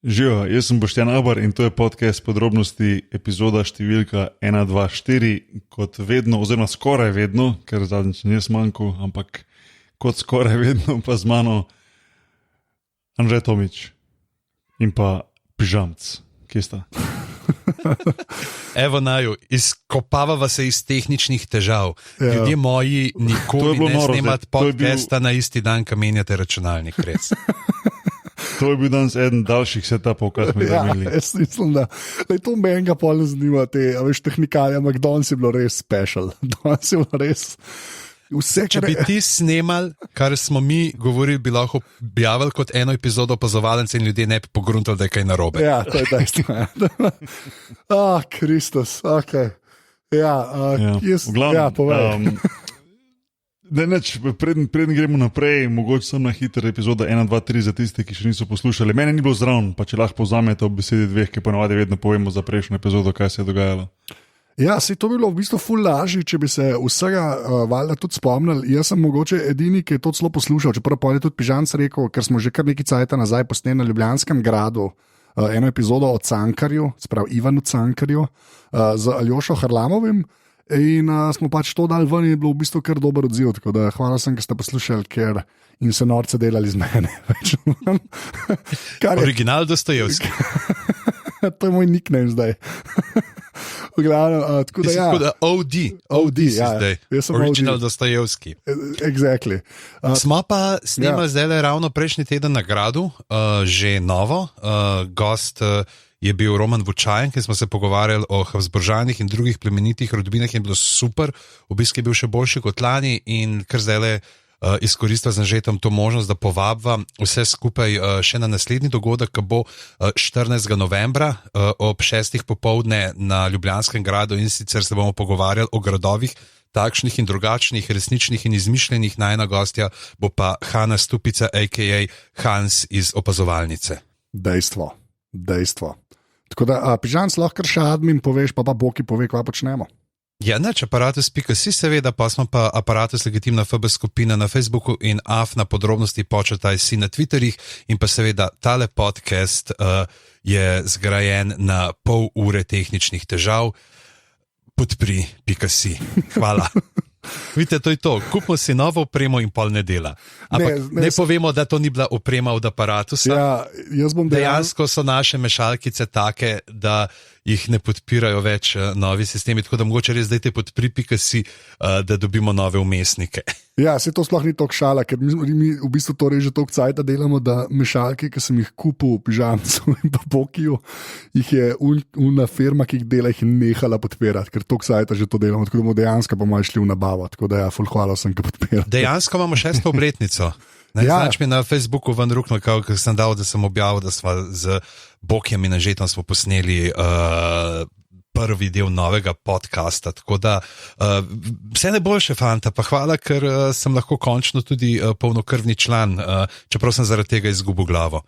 Živijo, jaz sem Boštjan Abar in to je podcast podrobnosti, epizoda številka 124. Kot vedno, oziroma skoraj vedno, ker zadnjič ni manjkal, ampak kot skoraj vedno pa z mano Anže Tomič in pa Pižamc. Kje sta? Evo naju, izkopavava se iz tehničnih težav. Ja. Ljudje moji nikoli ne noro, snemati podcasta na isti dan, ko menjate računalnik, res. To je bil danes eden daljših setupov, kar smo imeli. Ja, jaz mislim, da to menga pol ne zanima te, veš, tehnikalije, ampak danes je bilo res special. Danes je bilo res vse, Če bi ti snemal, kar smo mi govorili, bi lahko objavili kot eno epizodo Opazovalnice in ljudje ne bi pogruntali, da je kaj narobe. Ja, to je dejstvo. Kristus, ok. Ja, jaz, v glavnem, ja, povej. Preden gremo naprej, mogoče sem na hiter epizoda 1, 2, 3 za tiste, ki še niso poslušali. Mene ni bilo zraven, pa če lahko povzamete v besedi dveh, ki ponavadi vedno povemo za prejšnjo epizodo, kaj se je dogajalo. Ja, se to bilo v bistvu ful lažje, če bi se vsega valjda tudi spomnili. Jaz sem mogoče edini, ki je to celo poslušal, čeprav pa je tudi Pižanc rekel, ker smo že kar nekaj cajta nazaj posneli na Ljubljanskem gradu eno epizodo o Cankarju, sprav Ivanu Cankarju, z Aljošo Harlamovim. In smo pač to dali ven in je bilo v bistvu kar dober odziv, tako da hvala sem, ker ste poslušali, ker in se norce delali z mene. Original Dostojevski. To je moj nickname zdaj. Tako da, ja. OD si ja, zdaj. OD. Original Dostojevski. Exactly. Smo pa snimali zdaj ravno prejšnji teden na gradu, že novo. Gost je bil Roman Vučajan, ki smo se pogovarjali o Habsburžanih in drugih plemenitih rodbinah in bilo super. Obisk je bil še boljši kot lani in kar zdaj le izkoristil z Anžetom to možnost, da povabva vse skupaj še na naslednji dogodek, ki bo 14. novembra ob 6. popoldne na Ljubljanskem gradu in sicer se bomo pogovarjali o gradovih, takšnih in drugačnih, resničnih in izmišljenih. Najna gostja bo pa Hanna Stupica, a.k.a. Hans iz Opazovalnice. Dejstvo. Tako da, Pižanc, lahko še admin poveš, pa Boki pove, kva počnemo. Ja, neč, aparatus.si seveda, pa smo pa Aparatus legitimna FB skupina na Facebooku in AF na podrobnosti početaj si na Twitterjih in pa seveda tale podcast je zgrajen na pol ure tehničnih težav. Podpri.si. Hvala. Vidite, to je to. Kupimo si novo opremo in pol ne dela. Ampak ne povemo, da to ni bila oprema od Aparatusa. Ja, jaz bom dejansko so naše mešalkice take, da jih ne podpirajo več novi sistemi, tako da mogoče res dajte podpri.si, da dobimo nove vmesnike. Ja, se to sploh ni toliko šala, ker mi v bistvu to že toliko cajta delamo, da mešalke, ki sem jih kupil v Pižamcu in pa Bokiju, jih je una firma, ki jih dela, jih nehala podpirati, ker toliko cajta že to delamo, tako da bomo dejansko pa malo šli v nabavo, tako da ja, ful hvala sem, ki podpira. Dejansko imamo 6. obletnico. Znač mi na Facebooku ven rukno, ker sem dal, da sem objavil, da smo z Bokjem in Anžetom smo posneli prvi del novega podcasta, tako da vse najboljše, fanta, pa hvala, ker sem lahko končno tudi polnokrvni član, čeprav sem zaradi tega izgubil glavo.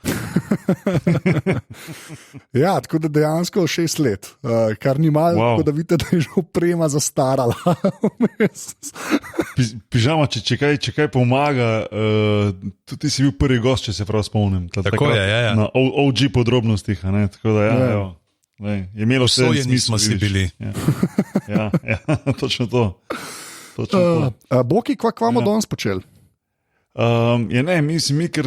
Ja, tako da dejansko 6 let, kar ni malo, wow. Tako da vidite, da je že oprema zastarala. Pižama, če kaj pomaga, tudi si bil prvi gost, če se prav spomnim. Tako je, ja. Na OG podrobnostih, ne, tako da ja. Je imelo vse smisel. Nismo si bili. Ja, točno to. Boki, kva bomo danes počeli? Mi, ker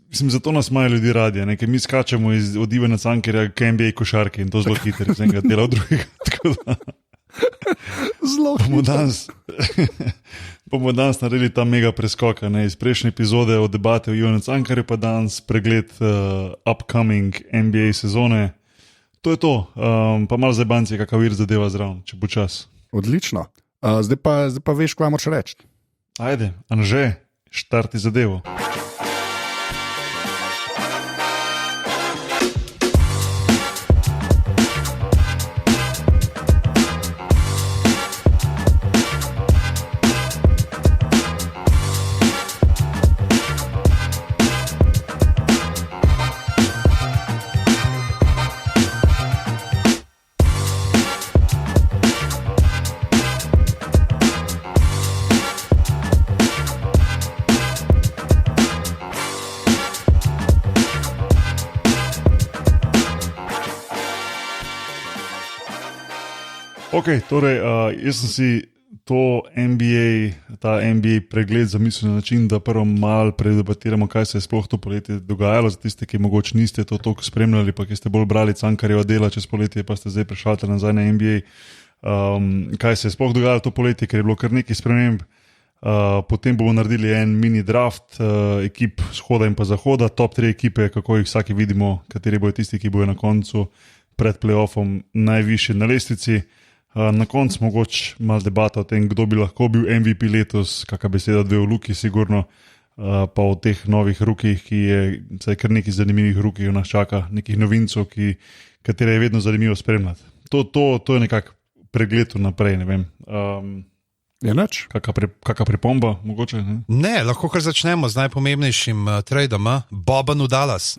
zato nas imajo ljudi radi, ker mi skačemo od Ivana Cankarja k NBA košarki in to zelo hitro, iz enega dela v drugega. Zelo bomo danes naredili ta mega preskok, iz prejšnje epizode o debate o Ivanu Cankarju, pa danes pregled upcoming NBA sezone. To je to, pa malo zabanci, kakav vir zadeva zraven, če bo čas. Odlično. Zdaj pa veš, kva moraš reči. Ajde, Anže, štarti zadevo. Okay, torej, jaz sem si ta NBA pregled zamislil na način, da prvo malo predebatiramo, kaj se je sploh to poletje dogajalo. Za tiste, ki mogoče niste to toliko spremljali, pa ki ste bolj brali Cankarjeva dela čez poletje, pa ste zdaj prešaltali nazaj na NBA. Kaj se je sploh dogajalo to poletje, ker je bilo kar nekaj sprememb. Potem bomo naredili en mini draft ekip shoda in pa zahoda, top 3 ekipe, kako jih vsaki vidimo, kateri bojo tisti, ki bojo na koncu pred playoffom najvišji na lestvici. Na koncu mogoče malo debata o tem, kdo bi lahko bil MVP letos, kakšna beseda dve v luki, sigurno, pa o teh novih rukih, ki je kar nekaj zanimivih rukih nas čaka, nekih novincov, katere je vedno zanimivo spremljati. To je nekak pregled naprej, ne vem. Je nič? Kakšna pripomba, mogoče? Ne, lahko kar začnemo z najpomembnejšim tradom, Boban v Dallas.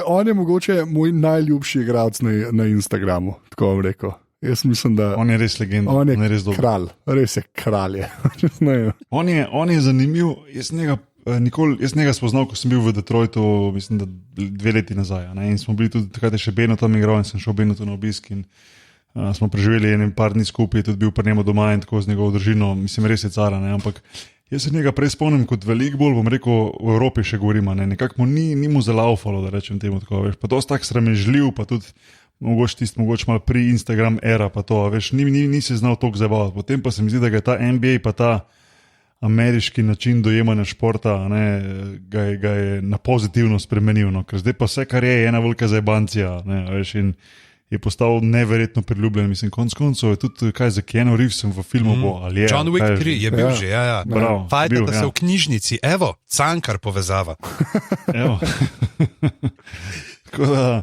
On je mogoče moj najljubši igralec na Instagramu, tako vam rekel. Jaz mislim, da on je res legenda. On je kralj, res je kralj. On je zanimiv. Jaz njega spoznal, ko sem bil v Detroitu, mislim, da 2 leti nazaj. In smo bili tudi takrat še Beno tam igral in sem šel Beno na obisk. Smo preživeli par dni skupaj, tudi bil pri njemu doma in tako z njegovo družino. Mislim, res je cara, ampak jaz se njega prej spomnim kot veliko bolj, bom rekel, v Evropi še govorimo. Nekako mu ni mu zalaufalo, da rečem temu tako. Veš. Pa to je tako sramežljiv, pa tudi mogoče malo pri Instagram era, pa to, veš, ni se znal toliko zabavati. Potem pa se mi zdi, da ga je ta NBA pa ta ameriški način dojemanja športa ga je na pozitivno spremenil. No? Ker zdaj pa vse, kar je ena velika zajebancija, veš, in je postal neverjetno priljubljen. Mislim, konc koncev je tudi kaj za Keanu Reevesom v filmu bo. Ali je, John Wick 3 je bil že, ja. Fajta se v knjižnici, evo, Cankar povezava. Evo. Tako da,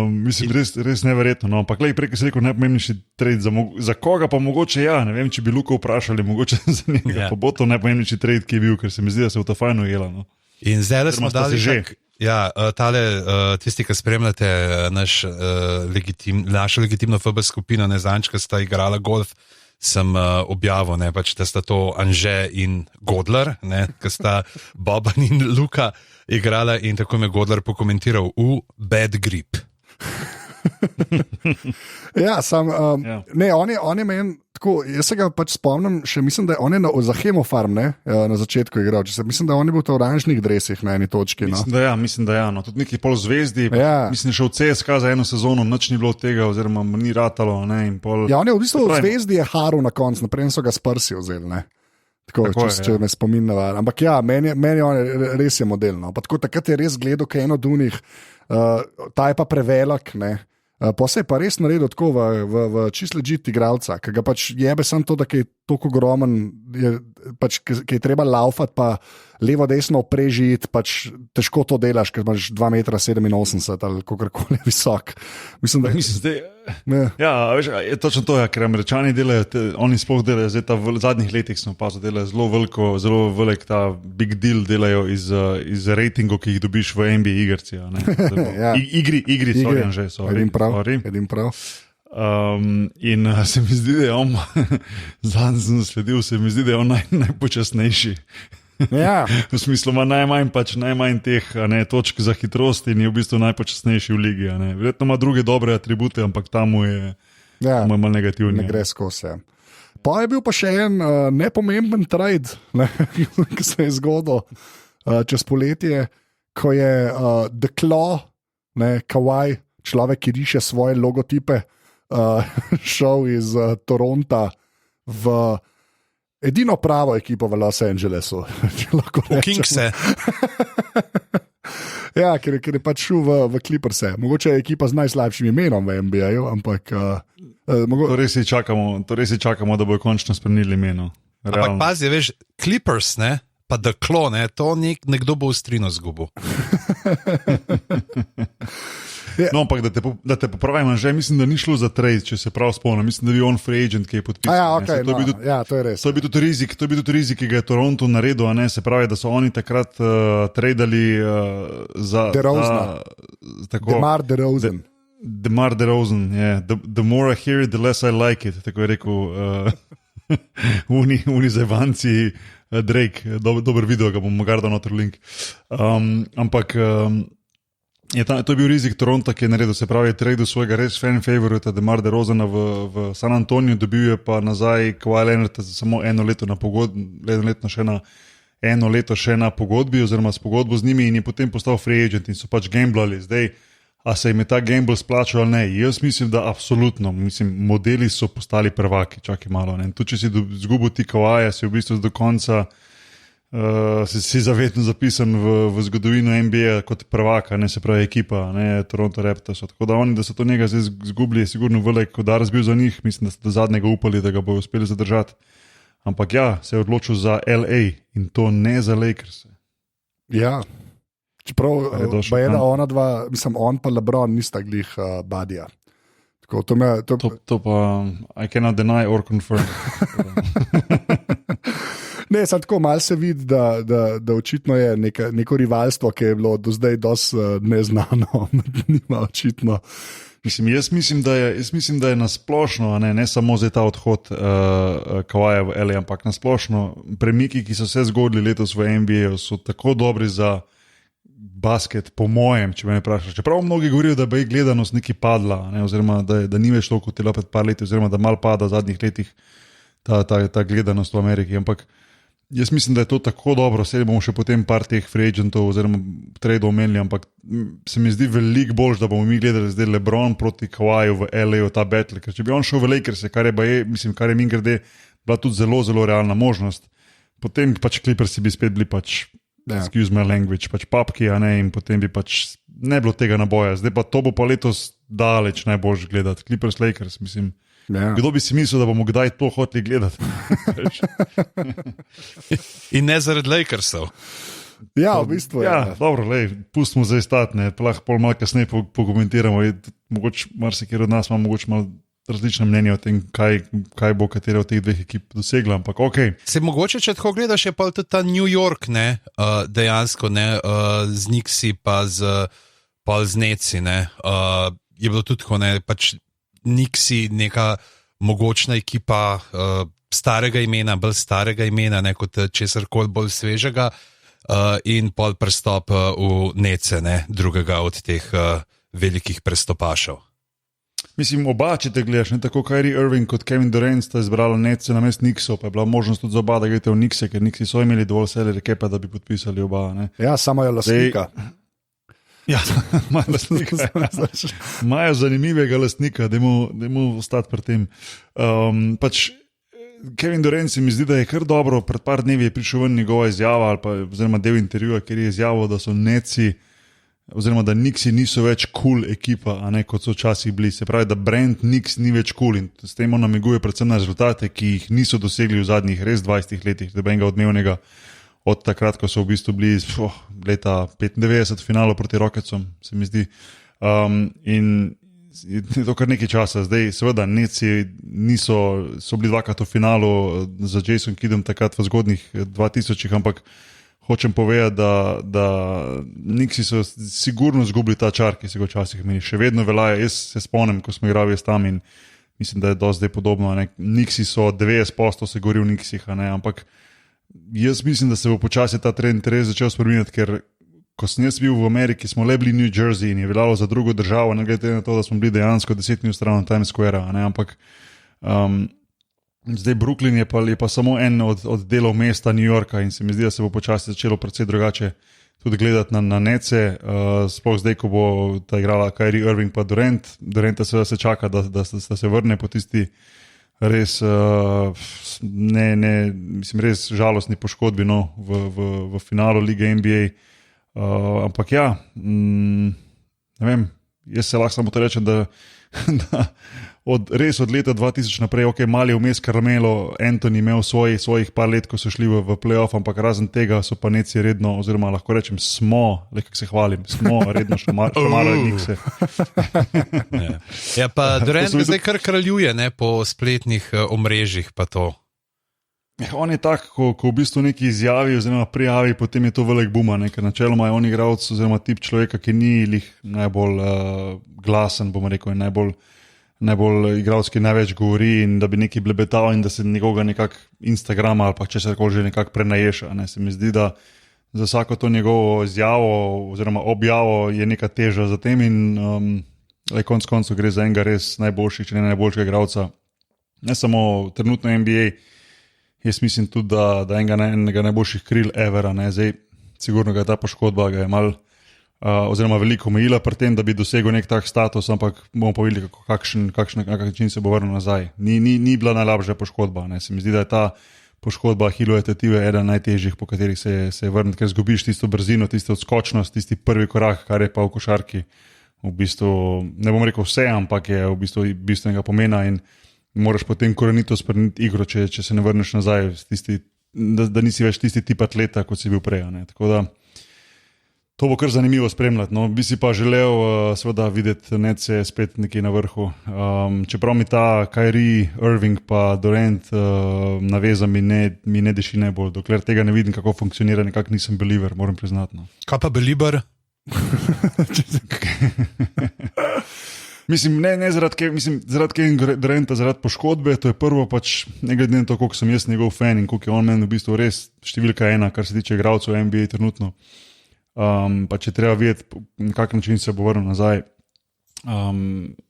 mislim, res neverjetno. No. Ampak prej si rekel najpomembnejši trade za koga, pa mogoče ne vem, če bi Luko vprašali, mogoče za njega. Pa bo to najpomembnejši trade, ki je bil, ker se mi zdi, da se v to fajno jela. No. In zdaj smo dali že. Ja, tisti, ki spremljate našo legitimno FB skupino, Nezančka sta igrala golf, sem objavil, da sta to Anže in Godler, ki sta Boban in Luka igrala in tako me Godler pokomentiral v bad grip. Ja, ne, on je meni tako, jaz se ga pač spomnim, še mislim, da on je za Hemofarm na začetku igral, mislim, da on je bil v oranžnih dresih na eni točki. No. Mislim, da ja, no. Tudi neki pol zvezdi, mislim, šel v CSKA za eno sezono, nič ni bilo od tega, oziroma ni ratalo. Ja, on je v bistvu v zvezdi je haru na koncu, naprej so ga s Prsi vzeli. Tako, če me spomin navaja. Ampak ja, meni on res je model. No. Takrat je res gledal, kaj eno od unih, ta je pa prevelik, pa se je pa res naredil tako v čist legit igralca, ki ga pač jebe samo to, da je toliko ogromen, ki je treba laufati, pa levo desno prežiti, pač težko to delaš, ker imaš 2,87 m ali kakorkoli visok. Mislim, veš, je točno to, ker Američani delajo, oni sploh delajo, zdaj v zadnjih letih smo pa delajo zelo velik ta big deal delajo iz ratingov, ki jih dobiš v NBA igrci. Igri, Edim prav. In se mi zdi, da je on, zadnji sem sledil, se mi zdi, da je on najpočasnejši. Ja. V smislu ima najmanj teh točk za hitrost in je v bistvu najpočasnejši v ligi. Verjetno ima druge dobre atribute, ampak tam je malo negativni. Ne gre skozi. Pa je bil pa še en nepomemben trade, ki se je zgodil čez poletje, ko je The Claw, Kawhi, človek, ki riše svoje logotipe, šel iz Toronta v edino pravo ekipo v Los Angelesu. Kingse. Ja, ker je pač šel v Clippers. Mogoče je ekipa z najslabšim imenom v NBA-ju, ampak to res čakamo, da bojo končno spremenili imeno. Ampak pazi, veš, Clippers, pa The Claw, to nekdo bo ustrino zgubil. No, ampak da te popravim, že mislim, da ni šlo za trade, če se prav spomnim. Mislim, da je on free agent, ki je podpisal. To je res. To je bil tudi rizik, ki ga je Toronto naredil, se pravi, da so oni takrat tradali za DeMar DeRozan. DeMar DeRozan, yeah. The more I hear it, the less I like it, tako je rekel uni zajvanci Drake, dober video, ga bom mogel dal noter link. Ampak To je bil rizik Toronta, ki je naredil, se pravi, trade svojega res fan favorita, DeMar DeRozana v San Antoniju, dobil je pa nazaj Kawhi Leonarda za samo eno leto še na pogodbi, oziroma s pogodbo z njimi in je potem postal free agent in so pač gamblali. Zdaj, a se jim je ta gamble splačal ali ne? Jaz mislim, da absolutno. Modeli so postali prvaki, čakaj malo. Ne? Tudi če si izgubil ti Kawhija, si v bistvu do konca si zavetno zapisan v zgodovino NBA kot prvaka, ne, se pravi ekipa, ne, Toronto Raptors. Tako da oni, da so to njega zdaj izgubili, je sigurno velik udar zbil za njih. Mislim, da so do zadnjega upali, da ga bodo uspeli zadržati. Ampak ja, se je odločil za LA in to ne za Lakers. Ja, čeprav pa je da ona dva, mislim, on pa LeBron nista glih badija. To pa I cannot deny or confirm. Ne, tako malo se vidi, da očitno je neko rivalstvo, ki je bilo do zdaj dosti neznano, nima očitno. Jaz mislim, da je nasplošno, ne samo za ta odhod Kawhija v LA, ampak nasplošno premiki, ki so se zgodili letos v NBA, so tako dobri za basket, po mojem, če me vprašaš. Čeprav mnogi govorijo, da bi gledanost neki padla, ne, oziroma da ni več toliko kot je bilo pred par leti, oziroma da malo pada v zadnjih letih ta gledanost v Ameriki, ampak jaz mislim, da je to tako dobro, sedaj bomo še potem par teh free agentov oziroma tradeov omenili, ampak se mi zdi veliko bolj, da bomo mi gledali zdaj LeBron proti Kawhiju v LA, ta battle, ker če bi on šel v Lakers, kar je mingrede bila tudi zelo, zelo realna možnost, potem pač Clippersi bi spet bili pač, excuse my language, pač papki, a ne, in potem bi pač ne bilo tega naboja. Zdaj pa to bo pa letos daleč najboljš gledati, Clippers, Lakers, mislim. Ja. Kdo bi si mislil, da bomo kdaj to hoteli gledati? In ne zaradi Lakersov. Ja, v bistvu. Ja, dobro, pustimo zdaj stati, lahko pol malo kasneje pokomentiramo. Mogoče marsikaj od nas ima mogoče malo različne mnenje o tem, kaj bo katera od teh dveh ekip dosegla, ampak ok. Se mogoče, če tako gledaš, je pa tudi ta New York, ne, dejansko, ne, z Knicksi pa z Netsi, ne, je bilo tudi tako, ne, pač Knicksi neka mogočna ekipa starega imena, bolj starega imena, ne, kot česarkoli bolj svežega, in pol prestop v Nece, ne, drugega od teh velikih prestopašev. Mislim, oba, če te gledaš, ne, tako Kyrie Irving kot Kevin Durant sta izbrala Nece na mest Knicksov, pa je bila možnost tudi za oba, da greste v Knickse, ker Knicksi so imeli dovolj salary capa, da bi podpisali oba. Ne. Ja, samo je lastnika. Ja, imajo zanimivega lastnika, dajmo ostati pri tem. Pač Kevin Durant se mi zdi, da je kar dobro, pred par dnevi je prišel ven njegova izjava, oziroma del intervjuja, kjer je izjavil, da so Netsi, oziroma da Knicksi niso več cool ekipa, a ne kot so včasih bili. Se pravi, da brand Knicks ni več cool in s tem on namiguje predvsem na rezultate, ki jih niso dosegli v zadnjih res 20 letih, da bi enega odmevnega od takrat, ko so v bistvu bili leta 95 v finalu proti Rocketsom, se mi zdi. In je to kar nekaj časa. Zdaj, seveda, Netsi so bili dvakrat v finalu za Jason Kiddom takrat v zgodnjih 2000-ih, ampak hočem povedati, da Knicksi so sigurno izgubili ta čar, ki se ga včasih meni. Še vedno velja, jaz se spomnim, ko smo igrali tam in mislim, da je do zdaj podobno. Knicksi so 90% se govori v Knicksih, ampak jaz mislim, da se bo počasi ta trend res začel spreminjati, ker ko sem jaz bil v Ameriki, smo le bili New Jersey in je veljalo za drugo državo, ne glede na to, da smo bili dejansko 10 minut stran od Times Square, ampak zdaj Brooklyn je pa samo en od delov mesta New Yorka in se mi zdi, da se bo počasi začelo precej drugače tudi gledati na Nece, sploh zdaj, ko bo ta igrala Kyrie Irving pa Durant. Duranta seveda se čaka, da se vrne po tisti res mislim, res žalostni poškodbi v finalu lige NBA. Ampak ja, ne vem, jaz se lahko samo to rečem, da res od leta 2000 naprej, ok, mali vmes Carmelo Anthony imel svojih par let, ko so šli v playoff, ampak razen tega so pa Netsi redno, oziroma lahko rečem smo, le kako se hvalim, smo redno še malo Knickse. Ja, pa Durant zdaj kar kraljuje, ne, po spletnih omrežjih pa to. On je tak, ko v bistvu neki izjavi oziroma prijavi, potem je to velik buma, ker načeloma je on igralec oziroma tip človeka, ki ni lih najbolj glasen, bomo rekel, in najbolj igralski največ govori in da bi nekaj blebetal in da se njegovega nekako Instagrama ali pa česarkoli že nekako prenaješa. Se mi zdi, da za vsako to njegovo izjavo oziroma objavo je neka teža za tem in konec koncev gre za enega res najboljših, če ne najboljšega igralca. Ne samo trenutno NBA, jaz mislim tudi, da enega najboljših kril evera, ne, zdaj sigurno ga je ta poškodba, ga je mal oziroma veliko omejila pri tem, da bi dosegel nek tak status, ampak bomo pa videli, kakšen način se bo vrnil nazaj. Ni bila najslabša poškodba, ne, se mi zdi, da je ta poškodba Achillove tetive eden najtežjih, po katerih se je vrniti, ker zgubiš tisto brzino, tisto odskočnost, tisti prvi korak, kar je pa v košarki v bistvu, ne bom rekel vse, ampak je v bistvu bistvenega pomena in moraš potem korenito spremeniti igro, če se ne vrneš nazaj, da nisi več tisti tip atleta, kot si bil prej. Ne. Tako da to bo kar zanimivo spremljati. No. Bi si pa želel seveda videti Nece spet nekje na vrhu. Čeprav mi ta Kyrie, Irving pa Durant naveza mi ne deši najbolj. Dokler tega ne vidim, kako funkcionira, nekako nisem believer, moram priznati. No. Kaj pa believer? Mislim, ne zaradi Kevin Duranta, zaradi poškodbe, to je prvo, pač ne glede na to, koliko sem jaz njegov fan in koliko je on meni v bistvu res številka 1, kar se tiče igralcev NBA trenutno. Pa če treba videti, na kak način se bo vrnil nazaj.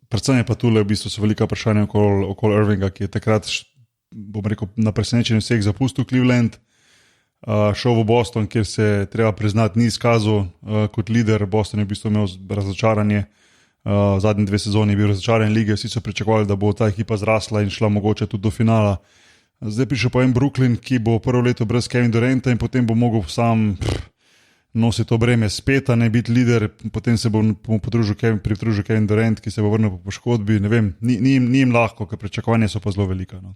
Predvsem je pa tule v bistvu so velika vprašanja okoli Irvinga, ki je takrat, bom rekel, na presenečenju vseh zapustil Cleveland, šel v Boston, kjer se treba priznati ni izkazal kot lider. Boston je v bistvu imel razočaranje. Zadnji 2 sezoni je bil razočaran lige, vsi so pričakovali, da bo ta ekipa zrasla in šla mogoče tudi do finala. Zdaj prišel pa en Brooklyn, ki bo prvo leto brez Kevin Duranta in potem bo mogel sam nositi to breme spet, a ne biti lider, potem se bo pridružil Kevin Durant, ki se bo vrnil po poškodbi. Ne vem, ni jim lahko, ker pričakovanja so pa zelo velika. No,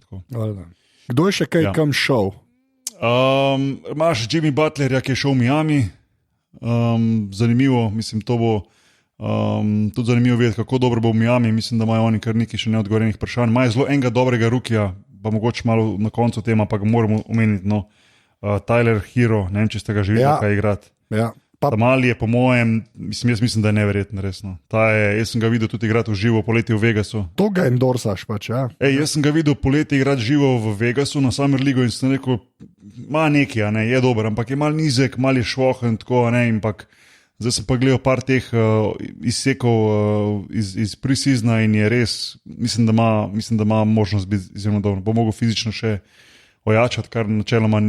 kdo je še kaj kam šel? Imaš Jimmy Butlerja, ki je šel v Miami. Zanimivo, mislim, to bo tudi zanimivo videti, kako dobro bo v Miami. Mislim, da imajo oni kar nekaj še neodgovorjenih vprašanj. Imajo zelo enega dobrega rukija, pa mogoče malo na koncu tema, pa ga moramo omeniti. No. Tyler Hero, ne vem, če ste ga že videli, kaj igrati. Ja. Mali je po mojem, jaz mislim, da je neverjetno resno. Jaz sem ga videl tudi igrati v živo poleti v Vegasu. To ga endorsaš pač, ja. Jaz sem ga videl poleti igrati živo v Vegasu na Summer League in sem rekel, ima nekaj, ne, je dober, ampak je mal nizek, mal je švohen, tako, ne, ampak zdaj sem pa gledal par teh izsekov iz pre-seasona in je res, mislim, da ima možnost biti izjemno dobro. Bo mogel fizično še ojačati, kar načeloma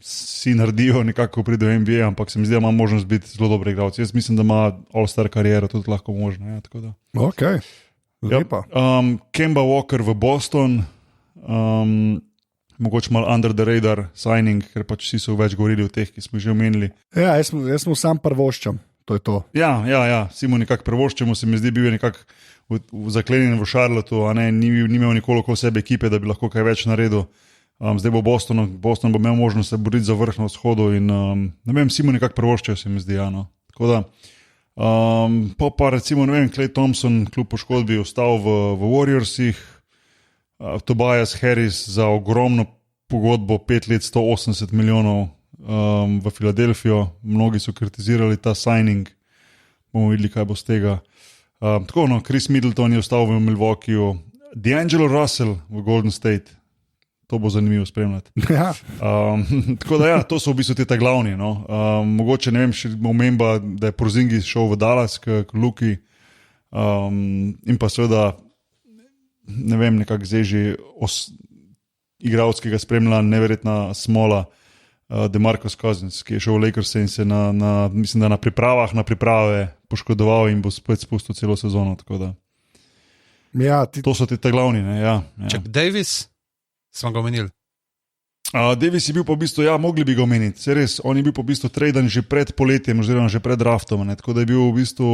si naredijo nekako pride v NBA, ampak se mi zdi, da ima možnost biti zelo dober igralec. Jaz mislim, da ima all-star kariero tudi lahko možno. Ja, tako da. Ok, lepa. Kemba Walker v Boston, mogoče malo under the radar signing, ker pač vsi so več govorili o teh, ki smo že omenili. Ja, jaz mu sam prvoščam, to je to. Ja, vsi mu nekako prvoščamo, se mi zdi, bil je nekako zaklenjen v Charlotteu, a ne, ni imel nikoli okoli sebe ekipe, da bi lahko kaj več naredil. Zdaj bo Boston bo imel možnost se boriti za vrh na vzhodu in ne vem, vsi mu nekako prvoščajo, se mi zdi. Ja, no. Tako da, pa recimo, ne vem, Klay Thompson kljub poškodbi ostal v Warriorsih, Tobias Harris za ogromno pogodbo 5 let 180 milijonov v Filadelfijo. Mnogi so kritizirali ta signing, bomo videli, kaj bo z tega. Tako, no, Chris Middleton je ostal v Milwaukeeju, D'Angelo Russell v Golden State. To bo zanimivo spremljati. Ja. Tako da ja, to so v bistvu te glavni. No. Mogoče ne vem, še omemba, da je Porzingis šel v Dallas k Luki in pa seveda ne vem, nekako zdaj že igralskega spremlja neverjetna smola DeMarcus Cousins, ki je šel v Lakers in se mislim, da na priprave poškodoval in bo spet spustil celo sezono. Tako da. Ja, to so te glavni. Ne. Ja. Čak Davis? Smo ga omenili. Davis je bil pa v bistvu, ja, mogli bi ga omeniti. Se res, on je bil pa v bistvu traden že pred poletjem, oziroma že pred draftom. Ne? Tako da je bil v bistvu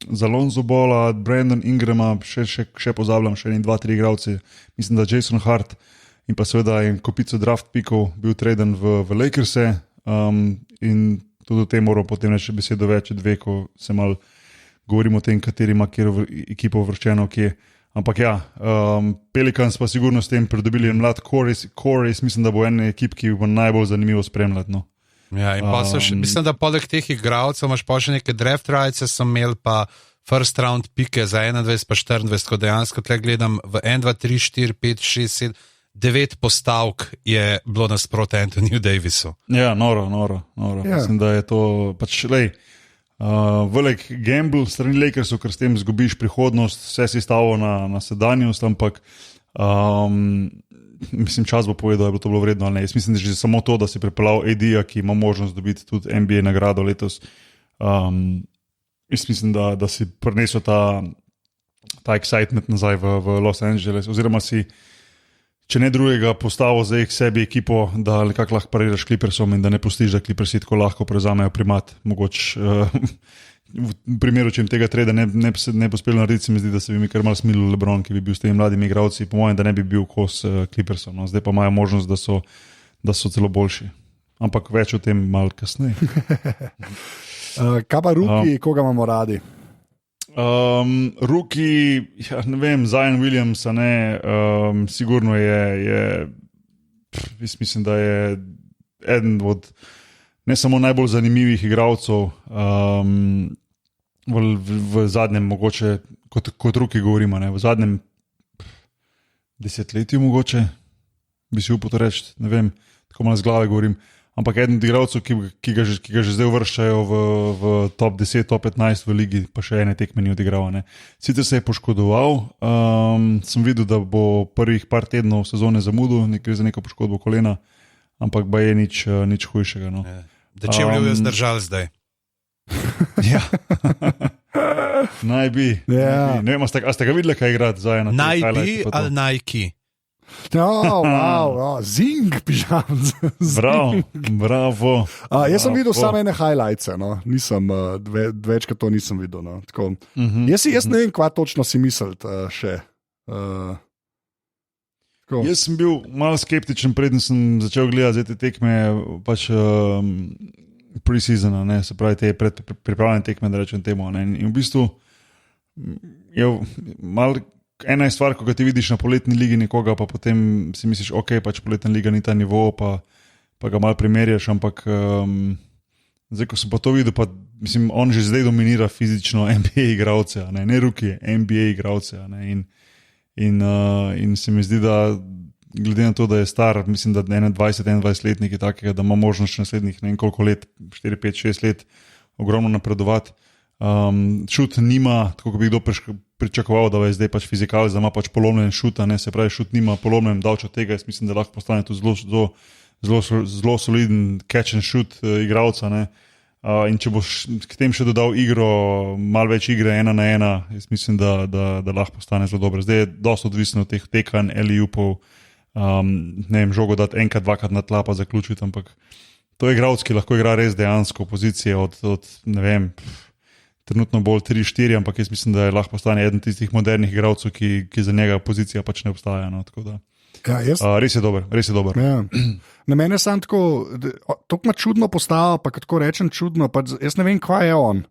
za Lonzo Balla, Brandon Ingrama, še pozabljam, še 2-3 igralci. Mislim, da Jason Hart in pa seveda en kopico draft pikov bil traden v Lakerse in tudi o tem moram potem reči besedo več, dve, ko se mal govorimo o tem, kateri ima kjer ekipo vrščeno, kje. Ampak ja, Pelicans pa sigurno s tem pridobili en mlad core, mislim, da bo en ekip, ki bo najbolj zanimivo spremljati. No. Ja, in pa so še, mislim, da poleg teh igralcev imaš pa še neke draft rights, so imeli pa first round pike za 21 pa 24, ko dejansko tle gledam v 1, 2, 3, 4, 5, 6, 7, 9 postavk je bilo nasproti Anthonyju Davisu. Ja, noro. Ja. Mislim, da je to pač velik gamble strani Lakersov, ker s tem zgubiš prihodnost, vse si stavil na sedanjost, ampak mislim, čas bo povedal, da je to bilo vredno ali ne. Jaz mislim, da že samo to, da si pripeljal AD-ja, ki ima možnost dobiti tudi NBA nagrado letos, jaz mislim, da si prinesel ta excitement nazaj v Los Angeles, oziroma si, če ne drugega, postavil za k sebi ekipo, da nekako lahko pariraš Clippersom in da ne pustiš, da Clippersi tako lahko prevzamejo primat. Mogoče v primeru, če jim tega treda ne bi uspelo narediti, se mi zdi, da se bi mi kar malo smilil LeBron, ki bi bil s temi mladimi igralci, po mojem, da ne bi bil kos Clippersom. No. Zdaj pa imajo možnost, da so celo boljši. Ampak več o tem malo kasneje. Kaj pa Ruki, koga imamo radi? Ruki, ja, ne vem, Zion Williams, sigurno je mislim, da je eden od ne samo najbolj zanimivih igralcev v zadnjem, mogoče, kot Ruki govorimo, ne, v zadnjem desetletju mogoče, bi si upal to reči, ne vem, tako malo z glave govorim. Ampak eden od igralcev, ki ga že zdaj uvrščajo v top 10, top 15 v ligi, pa še ene tekme ni odigral. Ne. Sicer se je poškodoval, sem videl, da bo prvih par tednov sezone zamudil, gre za neko poškodbo kolena, ampak ba je nič hujšega. No. Da če bi jo zdržal zdaj. Ja. Naj bi. Ja. Ne vem, a ste ga videli, kaj igrati zdaj? Naj bi ali Nike? Wow, zing, pižam. Bravo. Jaz sem videl samo ene highlights, no. Nisem, večkrat to nisem videl. No. Jaz ne vem, kva točno si misliti še. Jaz sem bil malo skeptičen, preden sem začel gledati te tekme pač pre-seasona, se pravi te pripravljene tekme, da rečem temu. Ne. In v bistvu je malo ena je stvar, ko ga ti vidiš na poletni ligi nekoga, pa potem si misliš, ok, pač poletna liga ni ta nivo, pa ga malo primerjaš, ampak zdaj, ko sem pa to videl, pa mislim, on že zdaj dominira fizično NBA igralce, ne Ruki, NBA igralce. In se mi zdi, da glede na to, da je star, mislim, da 21-letnik je takega, da ima možnost naslednjih ne vem koliko let, 4, 5, 6 let, ogromno napredovati. Šut nima, tako kot bi kdo pričakoval, da je zdaj pač fizikal, da ima pač polomljen šut, se pravi, šut nima polomljen, davč od tega, jaz mislim, da lahko postane tudi zelo soliden catch and shoot igralca. In če boš k tem še dodal igro, malo več igre 1-1, jaz mislim, da lahko postane zelo dobro. Zdaj je dosti odvisno od teh tekanj, alley-oopov, ne vem, žogo dati enkrat, dvakrat na tla pa zaključiti, ampak to je igralec, ki lahko igra res dejansko pozicije od ne vem, trenutno bolj 3-4, ampak jaz mislim, da je lahko postane eden tistih modernih igralcev, ki za njega pozicija pač ne obstaja. No, tako da. Ja, res je dober. Ja. Na mene sam tako ima čudno postavo, pa tako rečem čudno, pa jaz ne vem, kva je on.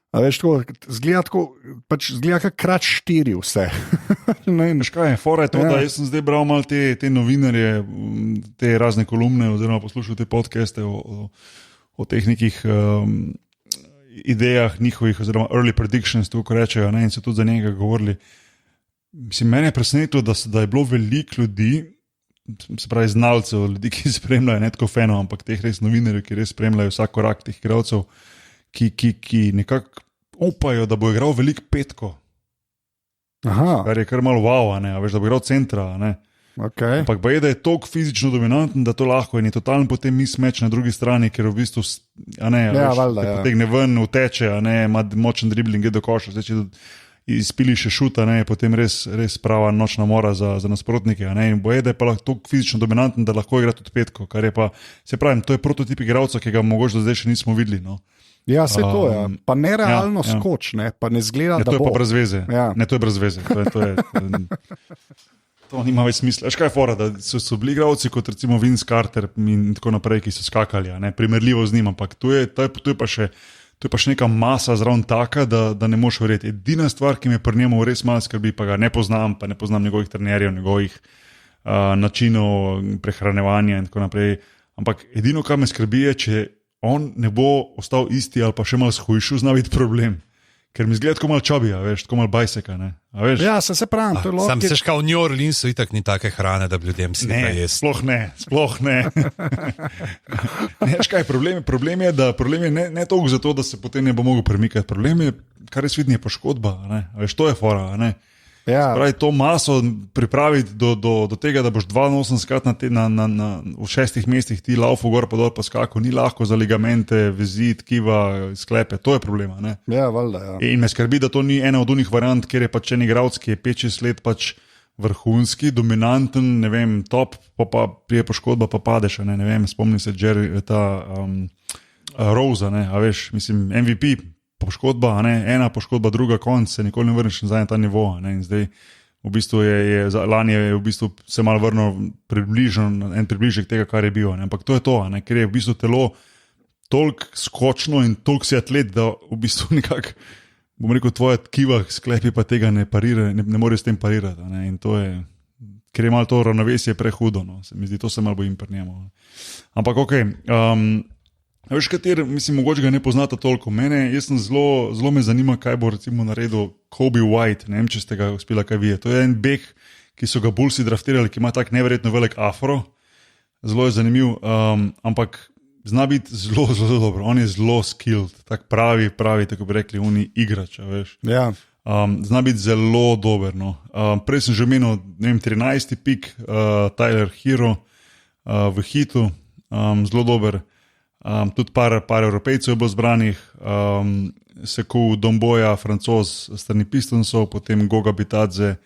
A veš, zgleda kot krat 4 vse. Veš kaj je, fora je to, da jaz sem zdaj bral malo te novinarje, te razne kolumne, oziroma poslušal te podcaste o teh nekih idejah njihovih, oziroma early predictions, tako rečejo, in so tudi za njega govorili. Mislim, mene je presenetilo, da je bilo veliko ljudi, se pravi znalcev, ljudi, ki spremljajo, ne tako fanov, ampak teh res novinarjev, ki res spremljajo vsak korak teh igralcev, ki nekako upajo, da bo igral veliko petko. Kar je kar malo wow, veš, da bo igral centra, Okay. Ampak pa je, da je toliko fizično dominanten, da to lahko in je totalno potem mismatch na drugi strani, ker v bistvu potegne ven, uteče, ima močen dribling, gre do koša, zdaj če izpili še šuta, je potem res prava nočna mora za nasprotnike. In bo je, da je pa toliko fizično dominanten, da lahko igra tudi petko, kar je pa, se pravim, to je prototip igralca, ki ga mogoče do zdaj še nismo videli. No. Ja, se to je. Pa nerealno skoč, pa ne zgleda, da to je bo. Pa brez veze. Ja. Ne, to je brez veze. To nima več smisla. Kaj je fora, da so bili igralci kot recimo Vince Carter in tako naprej, ki so skakali, primerljivo z njim, ampak to je pa še neka masa zraven taka, da ne moš verjeti. Edina stvar, ki me pri njemu res malo skrbi, pa ga ne poznam njegovih trenerjev, njegovih načinov prehranevanja in tako naprej, ampak edino, kar me skrbi je, če on ne bo ostal isti ali pa še malo shujšel, zna biti problem. ker mi zgleda tako malo čobija, veš, tako malo bajseka. Ja, se pravim, to je Sam lahko. seš kao v New Orleansu, itak ni take hrane, da bi ljudem si Ne, ga jesti. sploh ne. Veš kaj, problem je, da problem je ne toliko zato, da se potem ne bo mogel premikati. Problem je, kar res vidni, je poškodba. Veš, to je fora. Ja. Pravi, to maso pripraviti do tega, da boš 82krat v 6 mestih ti laufo gor pa dol pa skakal, ni lahko za ligamente, vezi, tkiva, sklepe, to je problem. Ja, valjda, ja. In me skrbi, da to ni ena od unih variant, kjer je pač en igralec, ki je 5-6 let pač vrhunski, dominanten, ne vem, top, pa prije poškodba, pa padeš, ne vem, spomni se Jerry, Rose, a veš, mislim, MVP, poškodba, ena poškodba, druga konc, se nikoli ne vrneš nazaj na ta nivo. In zdaj v bistvu lani je v bistvu se malo vrnil približek tega, kar je bil. Ampak to je to, ker je v bistvu telo toliko skočno in toliko si atlet, da v bistvu nekako, bom rekel, tvoje tkiva, sklepi pa tega ne more s tem parirati. In to je, ker je malo to ravnovesje prehudo, se mi zdi, to se malo bojim pri njemu. Ampak ok, veš, mislim, mogoče ga ne poznate toliko. Jaz sem zelo me zanima, kaj bo recimo naredil Kobe White, ne vem, če ste ga uspeli kaj videti. To je en bek, ki so ga Bullsi draftirali, ki ima tak neverjetno velik afro, zelo je zanimiv, ampak zna biti zelo dobro, on je zelo skilled, tak pravi, tako bi rekli, oni igrač, veš. Ja. Zna biti zelo dober. Prej sem že omenil, ne vem, 13. pik, Tyler Hero v hitu, zelo dober. Tudi par Evropejcev je bilo zbranih, Sekou Domboja, Francoz strani Pistonsov, potem Goga Bitadze,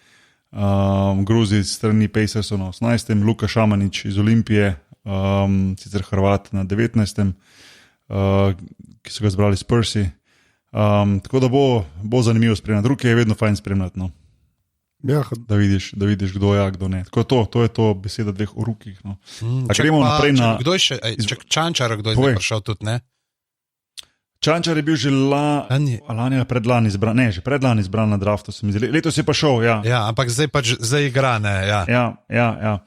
Gruzic strani Pacersov na 18. Luka Šamanič iz Olimpije, sicer Hrvat na 19. Ki so ga zbrali Spursi. Tako da bo zanimivo spremljati. Druge je vedno fajn spremljati. Ja, da vidiš, kdo je, kdo ne. Tako to je to beseda dveh urukih. Gremo naprej na. Kdo je še? Čančar, kdo je zdaj prišel tudi, ne? Čančar je bil že lani ali predlani izbran, ne, že predlani izbran na draftu, se mi zdi. Letos je pa šel, ja. Ja, ampak zdaj igra, ne, ja. Ja.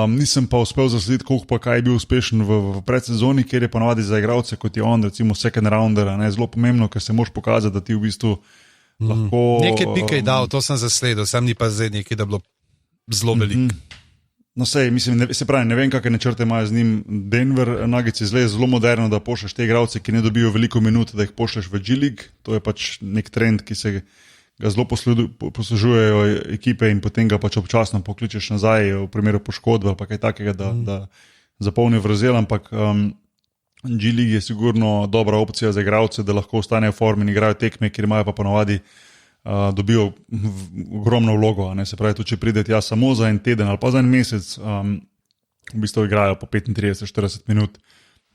Nisem pa uspel zaslediti, koliko pa kaj je bil uspešen v predsezoni, kjer je ponavadi za igralce, kot je on, recimo second rounder, zelo pomembno, ker se moraš pokazati, da ti v bistvu lahko. Nekaj pike je dal, to sem zasledil, sam ni pa zdaj nekaj, da bilo zelo veliko. No, mislim, ne vem, kakšne načrte imajo z njim. Denver Nuggets je zelo moderno, da pošlješ te igralce, ki ne dobijo veliko minut, da jih pošlješ v G-League. To je pač nek trend, ki se ga zelo poslužujejo ekipe in potem ga pač občasno pokličeš nazaj v primeru poškodbe ali kaj takega, da zapolnijo vrzel, ampak G-League je sigurno dobra opcija za igralce, da lahko ostanejo v formi in igrajo tekme, kjer imajo pa ponovadi dobijo ogromno vlogo. Se pravi, tudi če pride tja samo za en teden ali pa za en mesec, v bistvu igrajo po 35-40 minut,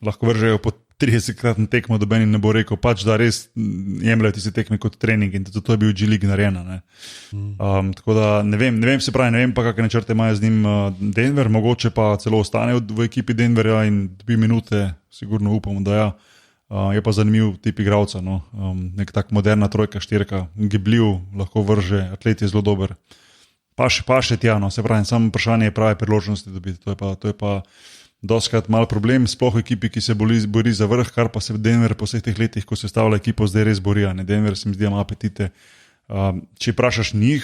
lahko vržejo po 30kratno tekmo, da meni ne bo rekel, pač da res jemljajo tiste tekme kot trening in zato je bil G-League narejena. Tako da ne vem, ne vem pa, kakšne načrte imajo z njim Denver, mogoče pa celo ostane v ekipi Denverja in dobi minute, sigurno upamo, da ja. Je pa zanimiv tip igralca, nek tak moderna trojka, štirka, gibljiv, lahko vrže, atlet je zelo dober. Pa še tja, se pravi, samo vprašanje je prave priložnosti dobiti. To je pa dostikrat mal problem, sploh v ekipi, ki se bori za vrh, kar pa se Denver po vseh teh letih, ko se stavlja ekipo, zdaj res bori. Denver se mi zdi, ima apetite. Če vprašaš njih,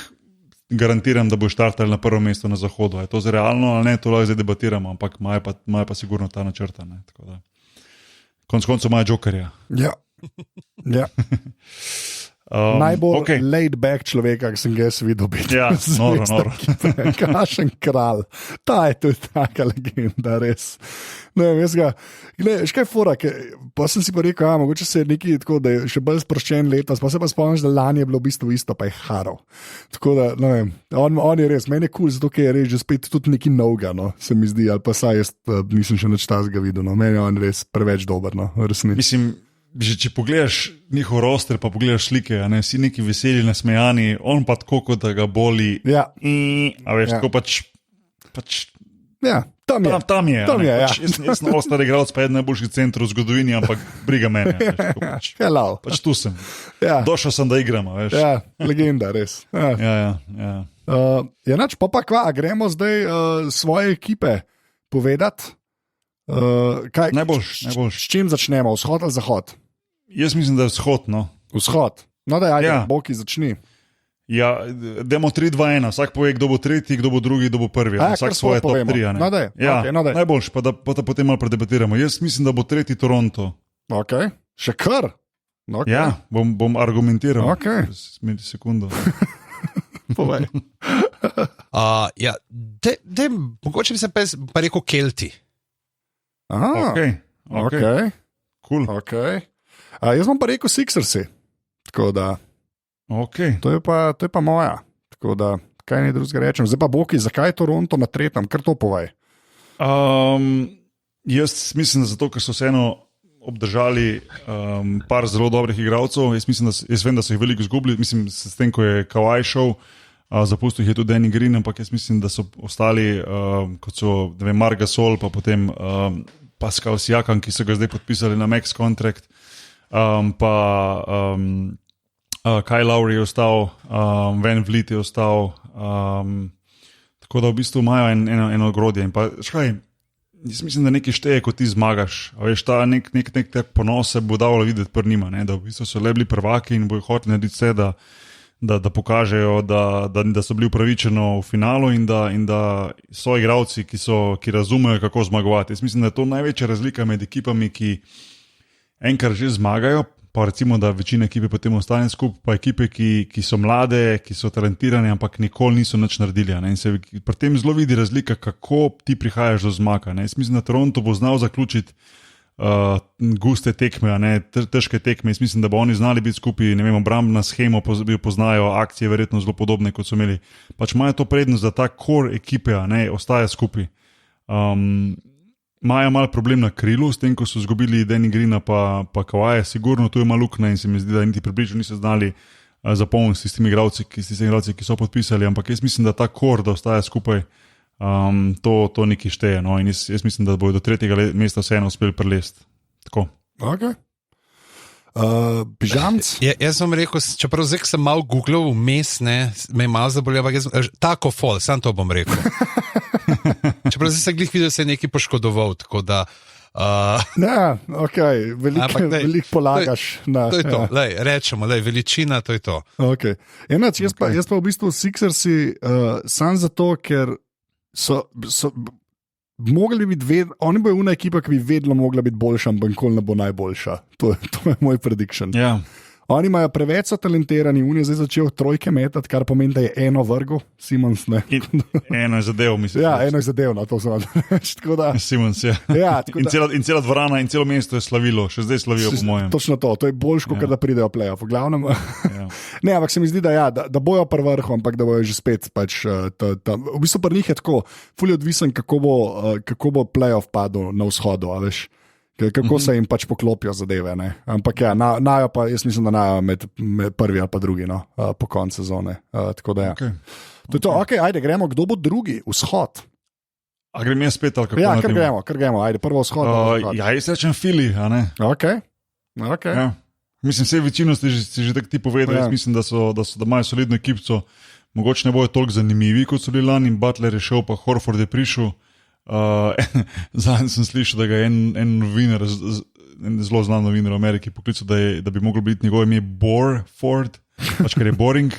garantiram, da bo štartali na prvo mesto na zahodu. Je to zdaj realno ali ne, to lahko zdaj debatiramo, ampak imajo pa sigurno ta načrta. Konec koncev imajo Jokerja. Ja. Najbolj laid back človek, ki sem ga jaz videl. Ja, noro. Kašen kralj. Ta je tudi taka legenda, res. Ne vem, veš kaj fora, pa sem si pa rekel, mogoče se je nekaj tako, da je še bolj sproščen letos, pa se pa spomniš, da lani je bilo v bistvu isto, pa je harov. Tako da, ne vem, on je res, meni je cool, zato ker je res že spet tudi neki novega, se mi zdi, ali pa saj jaz nisem še nič tazga videl, meni je on res preveč dober, resnici. Mislim, že če pogledaš njihov roster, pa pogledaš slike, vsi neki veseli, nasmejani, on pa tako, kot da ga boli. Ja. A veš, tako pač. Ja, tam je. Ja. Jaz sem ostar igralec, pa eden najboljših centrov v zgodovini, ampak briga mene. Hello. Pač tu sem. Ja. Došel sem, da igram, veš. Ja, legenda, res. Ja. Pa kva, gremo zdaj svoje ekipe povedati. Najboljš. S čim začnemo, vzhod ali zahod? Jaz mislim, da je vzhod. Vzhod. No, da, ajde, Ja. Boki začni. Ja, demo 3-2-1, vsak pove, kdo bo tretji, kdo bo drugi, kdo bo prvi. A ja, Vsak kar svoje top povemo. 3. No, daj, Ja, okej, no, daj. najboljši, pa da potem malo predebatiramo. Jaz mislim, da bo tretji Toronto. Okay. Še kar. Okay. Ja, bom argumentiral. Okej. Smeti sekundo. Povej. Ja, mogoče bi se pa rekel Kelti. Aha, Ok, cool. okay. Jaz bom pa rekel Sixersi. Tako da, Okay. to je pa moja. Tako da, kaj ne drugega rečem. Zdaj pa Boki, zakaj je Toronto na tretjem? Kar to povej. Jaz mislim, da zato, ker so vseeno obdržali par zelo dobrih igralcev. Jaz vem, da so jih veliko izgubili, mislim, s tem, ko je Kawhi šel, zapustil jih je tudi Danny Green, ampak jaz mislim, da so ostali, kot so Marc Gasol, pa potem Pascal Siakam, ki so ga zdaj podpisali na max contract, Kyle Lowry je ostal, Van Vliet je ostal, tako da v bistvu imajo eno ogrodje. In pa, škaj, jaz mislim, da nekaj šteje, ko ti zmagaš. A veš, ta nek ponos se bo dalo videti pri njima, ne? Da v bistvu so le bili prvaki in bojo hoteli narediti vse, da pokažejo, da so bili upravičeno v finalu in da so igralci, ki razumejo, kako zmagovati. Jaz mislim, da je to največja razlika med ekipami, ki enkrat že zmagajo, pa recimo, da večina ekipe potem ostane skupaj, pa ekipe, ki so mlade, ki so talentirane, ampak nikoli niso nič naredili. In se pri tem zelo vidi razlika, kako ti prihajaš do zmaga. Jaz mislim, da Toronto bo znal zaključiti guste tekme, težke tekme. Jaz mislim, da bo oni znali biti skupaj, ne vem, obrambna schema, poznajo akcije, verjetno zelo podobne, kot so imeli. Pač imajo to prednost, da ta core ekipe ostaja skupaj. Imajo malo problem na krilu, s tem, ko so izgubili Danny Greena pa Kawhija, sigurno tu je malo luknja in se mi zdi, da niti približno niso znali zapolniti s tistimi igralci, ki so podpisali, ampak jaz mislim, da ta core, da ostaja skupaj, to nekaj šteje. No? In jaz mislim, da bodo do tretjega mesta vseeno uspeli prelesti. Tako. Okay. Pižamc? Jaz sem rekel, čeprav zdaj sem malo googlal vmes, me je malo zabolelo, tako fol, sam to bom rekel. Čeprav zdaj sem glih videl, da se je nekaj poškodoval, tako da... Ja, ok, veliko polagaš. To je to, rečemo, veličina, to je to. Okay. Enač, jaz pa v bistvu Sixersi sam zato, ker so mogli biti, oni bojo una ekipa, ki bi vedno mogla biti boljša, ampak nikoli ne bo najboljša. To je moj prediction. Yeah. Oni imajo preveč so talentirani, on je zdaj začel trojke metati, kar pomeni, da je eno vrgo, Simons ne. Eno je zadev, mislim. Ja, eno je zadev, to sem reči. Simons, ja. Ja, in cela dvorana in celo mesto je slavilo, še zdaj slavijo, po mojem. Točno to je boljš, kot da pridejo play-off. V glavnem, ne, ampak se mi zdi, da bojo pri vrhu, ampak da bojo že spet. Pač, v bistvu pri njih je tako, ful je odvisen, kako bo play-off padel na vzhodu, a veš. Kako se jim pač poklopijo zadeve. Ne? Ampak ja, najo pa, jaz mislim, da najo med prvi ali pa drugi po koncu sezone. Tako da ja. Okay. To je to, ok, ajde, gremo, kdo bo drugi, vzhod. A grem jaz spet ali kako? Ja, kar gremo, ajde, prvo vzhod. Ja, jaz rečem Fili, a ne? Ok. Ja. Mislim, vse večino si že tako ti povedal, jaz mislim, da imajo solidno ekipco, mogoče ne bojo toliko zanimivi, kot so bili lani, Butler je šel, pa Horford je prišel. Zadnji sem slišal, da ga je en novinar, en zelo znan novinar v Ameriki poklical, da bi moglo biti njegovo ime Borford, pač ker je boring,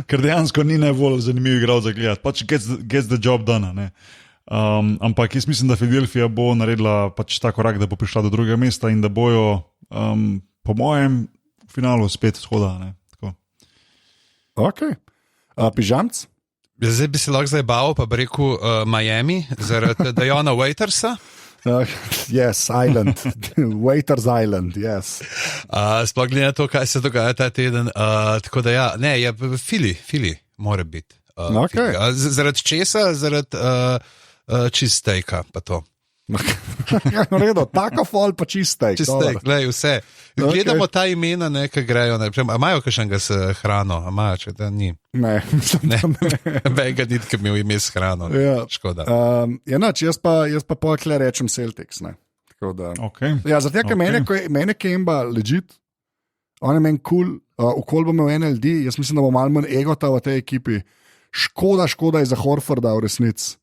ker dejansko ni najbolj zanimiv igralec za gledati, pač gets the job done. Ampak jaz mislim, da Philadelphia bo naredila pač ta korak, da bo prišla do drugega mesta in da bojo po mojem v finalu spet shoda. Ok, Pižamc? Zdaj bi se lahko zabaval, pa bi rekel Miami, zaradi Diona Waitersa. Yes, Island, Waiters Island, yes. Sploh glede na to, kaj se dogaja ta teden. Tako da ja, ne, je Fili mora biti. Okay. Zaradi česa, zaradi čistejka, pa to. No, redo, tako fol pa čistej. Čistej, gledaj, vse. Gledamo ta imena, ki grejo. Imajo kakšnega s hrano? Imajo, če da ni. Ne. Vega niti, ki mi je ime s hrano. Ja. Škoda. Jaz pa pokle rečem Celtics. Ne. Okay. Ja, zato, ker mene Kemba legit, on je meni cool, okol bo imel NLD, jaz mislim, da bo malo manj egota v tej ekipi. Škoda je za Horforda v resnici.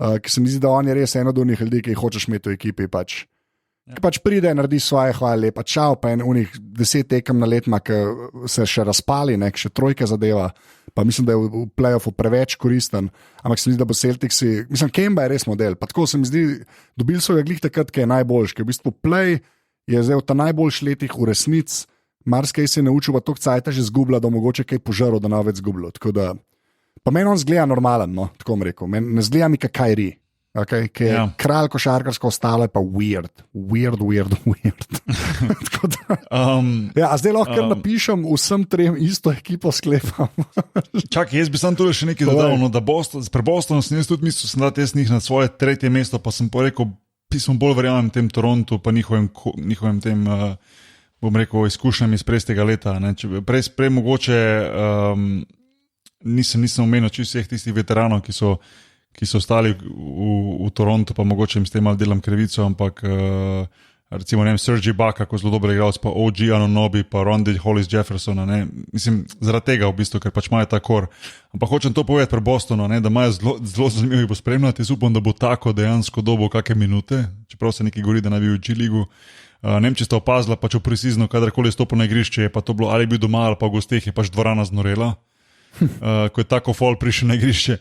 Ki se mi zdi, da on je res eno od njih ljudi, ki jih hočeš imeti v ekipi. Pač. Ki pač pride, naredi svoje, hvala lepa, čau, pa en unih 10 tekem na let, ki se še razpali, ne, še trojke zadeva, pa mislim, da je v play-offu preveč koristen, ampak se mi zdi, da bo Celticsi, mislim, Kemba je res model, pa tako se mi zdi, dobili so ga glih takrat, ki je najboljši, ki je v bistvu play, je zdaj v ta najboljših letih v resnici, marsikaj se je naučil, pa toliko cajta že zgubila, da mogoče kaj požaril, da ne več zgubilo, tako da, pa meni on zgleda normalen, no, tako bom rekel, ne zgleda mi kakaj ri. Okay, ki je kralj košarkarsko, ostalo je pa weird. Ja, zdaj lahko napišem vsem trem isto ekipo sklepam. Čakaj, jaz bi sam tu še nekaj dodal, no, da pri Bostonu sem jaz tudi mislil, sem dati jaz njih na svoje tretje mesto, pa sem rekel, pismo bolj verjamem tem Torontu, pa njihovim tem, bom rekel, izkušnjami iz prejstega leta. Ne. Prej mogoče nisem omenil čisto vseh tistih veteranov, ki so ostali v Torontu, pa mogoče jim s tem malo delam krivico, ampak recimo, ne vem, Serge Ibaka, ko zelo dober igralec, pa OG Anunoby, pa Rondae Hollis-Jeffersona, ne, mislim, zaradi tega v bistvu, ker pač imajo ta kor. Ampak hočem to povedati pri Bostonu, ne, da imajo zelo zanimivo spremljati, jaz upam, da bo tako dejansko dobo kakšne minute, čeprav se neki govori, da naj bi v G-ligu. Ne vem, če ste opazili, pač v precizno, kadarkoli je stopil na igrišče, je pa to bilo, ali je bil doma, ali pa v gosteh, je pač dvorana znorela. Ko je tako fol prišel na igrišče.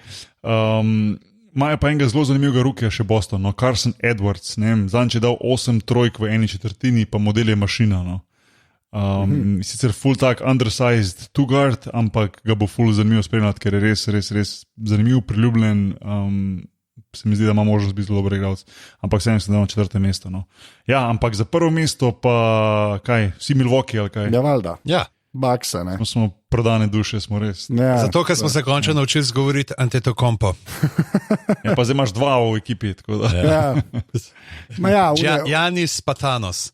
Imajo pa enega zelo zanimivega rukija še Boston, no, Carson Edwards, ne vem, zadnjič je dal 8 trojk v eni četrtini, pa model je mašina, no. Sicer full tak undersized two guard, ampak ga bo full zanimivo spremljati, ker je res zanimiv, priljubljen, se mi zdi, da ima možnost biti zelo dober igralec, ampak sem se dal na 4. mesto, no. Ja, ampak za prvo mesto pa, kaj, vsi Milwaukee ali kaj? Ja, valjda. Ja. Baksa, ne. Smo prodane duše, smo res. Ja, zato, ker smo se končno naučili zgovoriti Antetokounmpo. Ja, pa zdaj imaš 2 v ekipi, tako da. Ja. Giannis Patanos.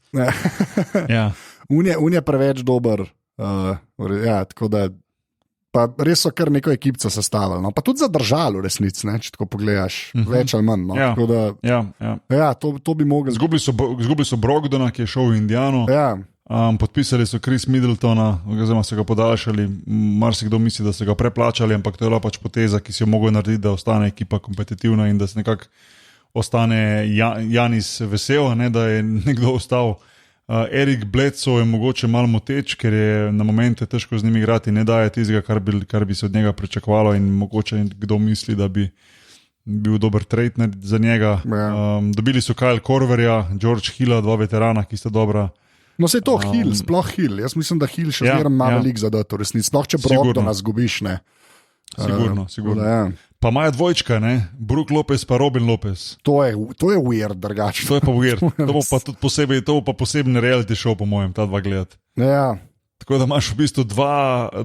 Ja. Un je preveč dober, ja, tako da, pa res so kar neko ekipco sestavili, no, pa tudi zadržali v resnici, ne, če tako pogledaš, več ali manj, no, Ja. tako da, ja, to bi mogli. Zgubili so Brogdona, ki je šel v Indiano. Ja. Podpisali so Chris Middletona, oziroma so ga podaljšali, marsikdo misli, da so ga preplačali, ampak to je bila pač poteza, ki si jo mogel narediti, da ostane ekipa kompetitivna in da se nekako ostane Giannis vesel, ne, da je nekdo ostal. Eric Bledsoe je mogoče malo moteč, ker je na momente težko z njim igrati, ne daje tistega, kar bi se od njega pričakovalo in mogoče kdo misli, da bi bil dober trade za njega. Dobili so Kyle Korverja, George Hilla, 2 veterana, ki sta dobra. No, se je to Hill, sploh Hill. Jaz mislim, da Hill še zmeraj ima velik zadat, v resnici. Sploh če Brogdona zgubiš, ne. Sigurno. Ja. Pa imajo dvojčka, ne? Brook Lopez pa Robin Lopez. To je weird, drugače. To je pa weird. To bo pa tudi poseben reality show, po mojem, ta dva gledati. Ja. Tako da imaš v bistvu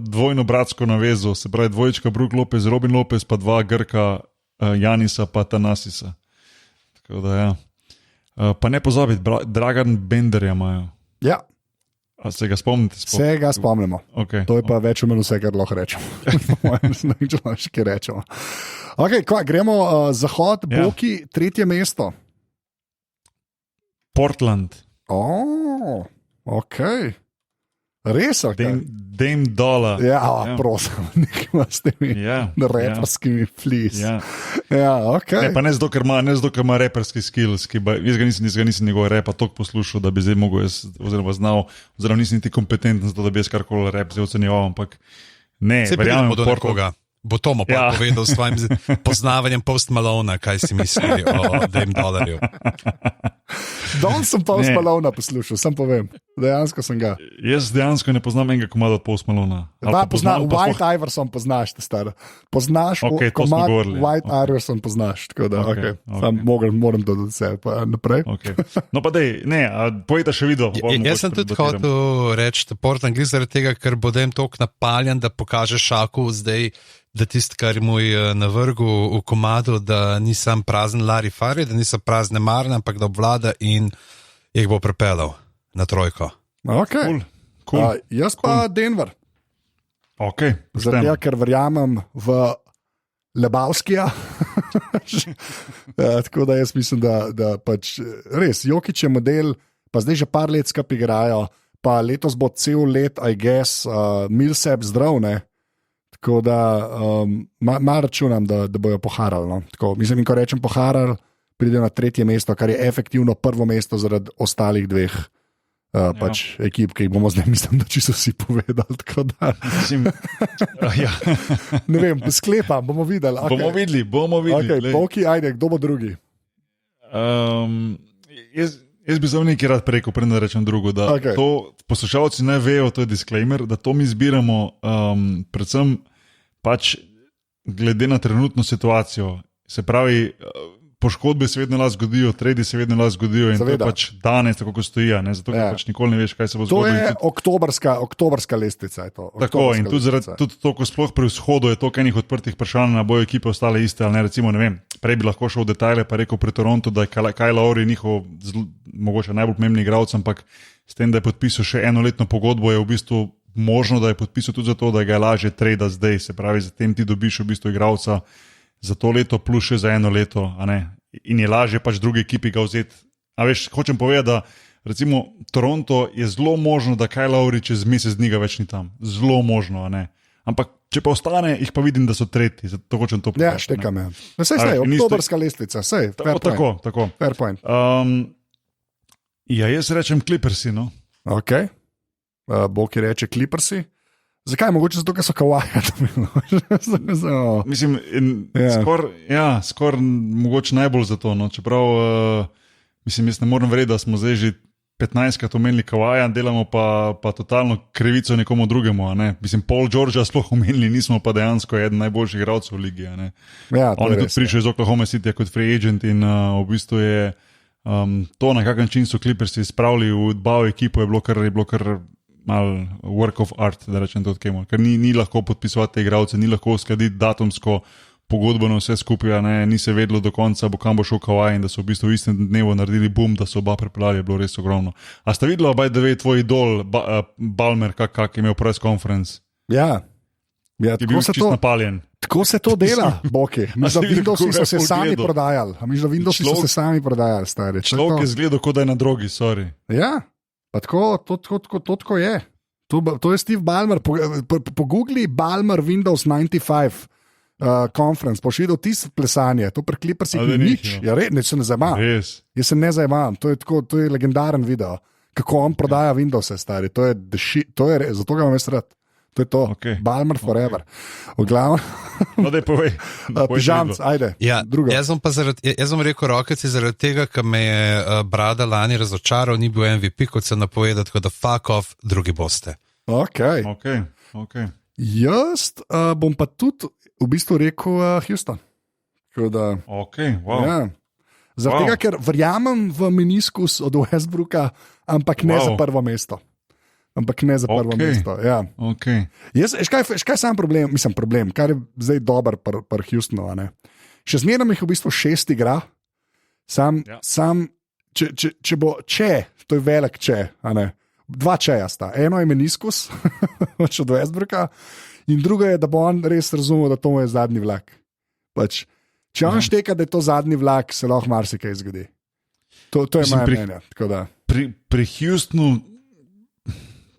dvojno bratsko navezo, se pravi dvojčka Brook Lopez, Robin Lopez, pa 2 Grka, Janisa pa Tanasisa. Tako da ja. Pa ne pozabiti, Dragan Benderja imajo. Ja. A se ga spomnite? Se ga spomnimo. Okay. To je pa več ali manj vse, kar lahko rečemo. Kaj rečemo. Okay, gremo zahod, Boki, 3. mesto. Portland. Ok. Res, Dame Dolla. Ja, prosim, nekaj s temi reperskimi flis. Ja, ok. Ne, pa ne zato, ker ima reperski skills, jaz ga nisem njegov repa toliko poslušal, da bi zdaj mogel oziroma znal, oziroma nisem niti kompetenten za to, da bi jaz karkoli rep zdaj ocenjeval, ampak ne, verjamem do nekoga. Bo Tomo pa povedal s svojim poznavanjem Post Malona, kaj si misli o Dame Dollarju. Danes sem Post Malona poslušal, sam povem. Dejansko sem ga. Jaz dejansko ne poznam enega komada od Post Malona. White Iverson poznaš, te staro. Poznaš komad White Iverson poznaš, tako da sam moram dodati se, pa naprej. No pa dej, ne, pojete še video. Jaz sem tudi hotel reči, da Portland gre zaradi tega, ker bo Dame toliko napaljen, da pokaže Šaku zdaj, da tisto, kar mu je navrgel v komadu, da ni sam prazen Larry Farri, da niso prazne Marne, ampak da obvlada in jih bo prepeljal na 3. Okay. Cool. Jaz pa Denver. Okay, zato, ker verjamem v Lebowskija. Tako da jaz mislim, da pač res, Jokić je model, pa zdaj že par let skupaj igrajo, pa letos bo cel let, I guess, Millsap zdrav, ne? Tako da računam, da bojo poharali. No? Tako, mislim, ko rečem poharali, pridejo na tretje mesto, kar je efektivno prvo mesto zaradi ostalih dveh pač ekip, ki jih bomo zdaj, mislim, da čisto vsi povedali. Mislim, ja. Ne vem, sklepam, bomo videli. Okay. Bomo videli. Okay, Boki, ajde, kdo bo drugi? Jaz bi za nekaj rad rekel, preden rečem drugo, da to poslušalci ne vejo, to je disclaimer, da to mi zbiramo predvsem pač glede na trenutno situacijo. Se pravi, poškodbe se vedno lahko zgodijo, tredi se vedno lahko zgodijo in to je pač danes, tako kot stoji, zato pač nikoli ne veš, kaj se bo zgodilo. To je oktobrska lestvica. Je to. Tako in tudi to, ko sploh pri vzhodu je toliko enih odprtih vprašanj, na bojo ekipe ostale iste, ali ne, recimo, ne vem, prej bi lahko šel v detajle, pa rekel pri Torontu, da je Kyle Lowry njihov mogoče najbolj pomembni igralec, ampak s tem, da je podpisal še enoletno pogodbo, je v bistvu možno, da je podpisal tudi zato, da ga je lažje trade zdaj, se pravi, zatem ti dobiš v bistvu igralca za to leto plus še za eno leto, a ne? In je lažje pač drugi ekipi ga vzeti. A veš, hočem povedati, da recimo Toronto je zelo možno, da Kyle Lowry čez mesec dni ga več ni tam. Zelo možno, a ne? Ampak če pa ostane, jih pa vidim, da so tretji, zato hočem to povedati. Ja, štekam, ja. Sej, oktobrska lestvica, sej, fair point. Tako. Fair point. Ja, jaz rečem Clippersi, no. Ok, Boki reče Clippersi. Zakaj? Mogoče zato, ker so Kawaja. Mislim, skoraj mogoče najbolj zato. No. Čeprav, mislim, jaz ne morem verjeti, da smo zdaj že 15krat omenili Kawaja, delamo pa totalno krivico nekomu drugemu. Ne. Mislim, Paul Georgea sploh omenili, nismo pa dejansko eden najboljših igralcev v ligi. Ja, on je tudi prišel iz Oklahoma City kot free agent in v bistvu je to, na kak način so Clippersi spravili v dbavo ekipo, je bilo kar mal work of art, da rečem to odkemo. Ker ni lahko podpisovati te igralce, ni lahko uskladiti datumsko pogodbeno vse skupaj, ni se vedlo do konca, kam bo šel Kawhi in da so v bistvu v istem dnevu naredili boom, da so oba prepeljali, je bilo res ogromno. A sta videla, by the way, tvoj idol Balmer, kak je imel press conference? Ja, je bil čist napaljen. Tako se to dela, Boki. Mislim, da Windowsi so se sami prodajali. Mislim, da Windowsi so se sami prodajali, stari. Človek je zgledal, kot da je na drogi, sorry. Ja. Pa tako je. To je Steve Ballmer. Pogooglej Ballmer Windows 95 conference, boš videl tisto plesanje, to pri Clippersih ni nič. Ja, se ne zajemam. Jaz se ne zajemam. To je legendaren video, kako on prodaja Windowse, stari. To je res, zato ga imam jaz rad. To je to, Ballmer forever. V glavnem. No, daj povej. Pižamc, ajde. Ja, jaz sem rekel Rockets zaradi tega, ker me je Brada lani razočaral, ni bil MVP, kot se napovedal, tako da fuck off, drugi boste. Ok. Jaz bom pa tudi v bistvu rekel Houston. Wow. Ja. Zaradi tega, ker verjamem v meniskus od Westbrooka, ampak ne za prvo mesto. Mesto. Ja. Okay. Jaz, kaj sam problem, kar je zdaj dober pri Houstonu. Še zmeraj jih v bistvu 6 igra, to je velik če, 2 čeja sta. Eno je meniskus, od Westbrooka, in drugo je, da bo on res razumel, da to je zadnji vlak. Pač, če on šteka, da je to zadnji vlak, se lahko marsikaj zgodi. To je moje mnenje.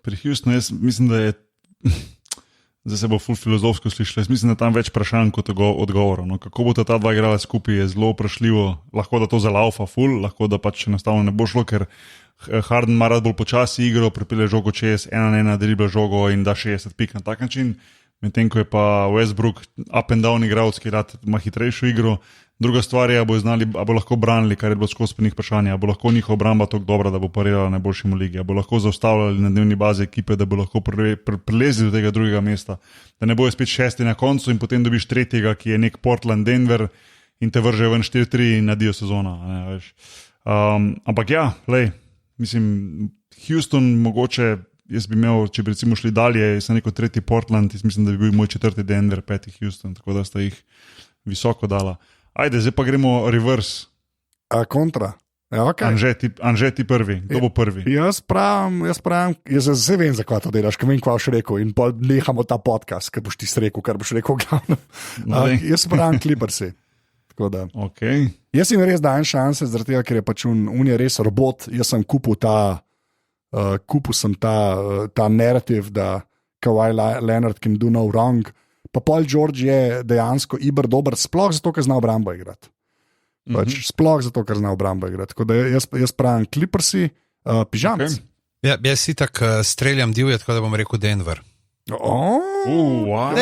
Pri Houstonu jaz mislim, da je zdaj se bo ful filozofsko slišalo, jaz mislim, da tam več vprašanj kot odgovorov. No, kako bo ta dva igrala skupaj, je zelo vprašljivo, lahko da to zalaufa ful, lahko da pač enostavno ne bo šlo, ker Harden ima rad bolj počasi igro, pripelje žogo čez 1-1, dribla žogo in da 60 pik na tak način, medtem ko je pa Westbrook up and down igralec, ki rad ima hitrejšo igro. Druga stvar je, a bo lahko branili, kar je bilo skozi njih vprašanje, a bo lahko njihova obramba tako dobra, da bo parirala najboljšim v ligi, a bo lahko zaustavljali na dnevni bazi ekipe, da bo lahko prilezli do tega drugega mesta, da ne bojo spet 6 na koncu in potem dobiš tretjega, ki je nek Portland, Denver in te vržejo ven 4-3 in nadijo sezona. Ampak ja, mislim, Houston mogoče, jaz bi imel, če bi recimo šli dalje, jaz sem rekel 3. Portland, jaz mislim, da bi bil moj 4. Denver, 5. Houston, tako da sta jih visoko dala. Ajde, zdaj pa gremo reverse. Kontra. Ja, okay. Anže ti prvi. Kdo bo prvi? Jaz zdaj vem, zakaj to delaš, ker vem, kaj boš rekel in pa nehamo ta podcast, ker boš ti rekel, kar boš rekel glavno. Jaz pravim Clippersi. Okay. Jaz jim res dajem šanse, zaradi tega, ker je pač on je res robot. Jaz sem kupil ta narrativ, da Kawhi Leonard can do no wrong. Pa Paul George je dejansko dober, sploh zato, ker zna obrambo igrati. Pač, sploh zato, ker zna obrambo igrati. Tako da jaz pravim Clippersi, pižamci. Okay. Ja, jaz si tako streljam divje, tako da bom rekel Denver. Wow.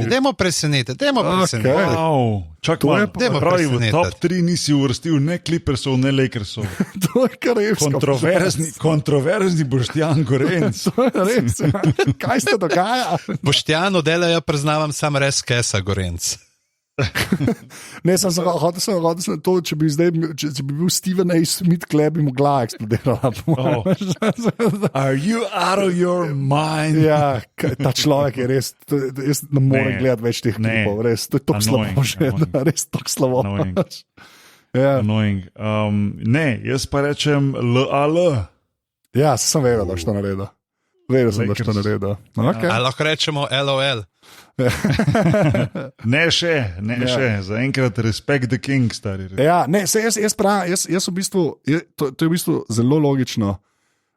Dajmo presenetiti, Okay. Wow. Čak malo, pravi, v top 3 nisi uvrstil ne Clippersov, ne Lakersov. To je kar res. Kontroverzni Boštjan Gorenc. To je res. Kaj se dogaja? Boštjano delajo, priznavam, sam res kesa Gorenc. Ne, hotel sem to, če bi bil Steven A. Smith, bi mu glava eksplodirala. Are you out of your mind? Ja, ta človek je res, jaz ne morem gledati več teh klipov, res, to je tako slabo že, res tako slabo. Ja. Ne, jaz pa rečem LAL. Ja, sem vedel, da boš to naredil. Vedel sem, da boš to naredil. Okay. Ali lahko rečemo LOL? Ne še, zaenkrat respect the king, stari. Ja, ne, jaz pravim, jaz v bistvu, to je v bistvu zelo logično,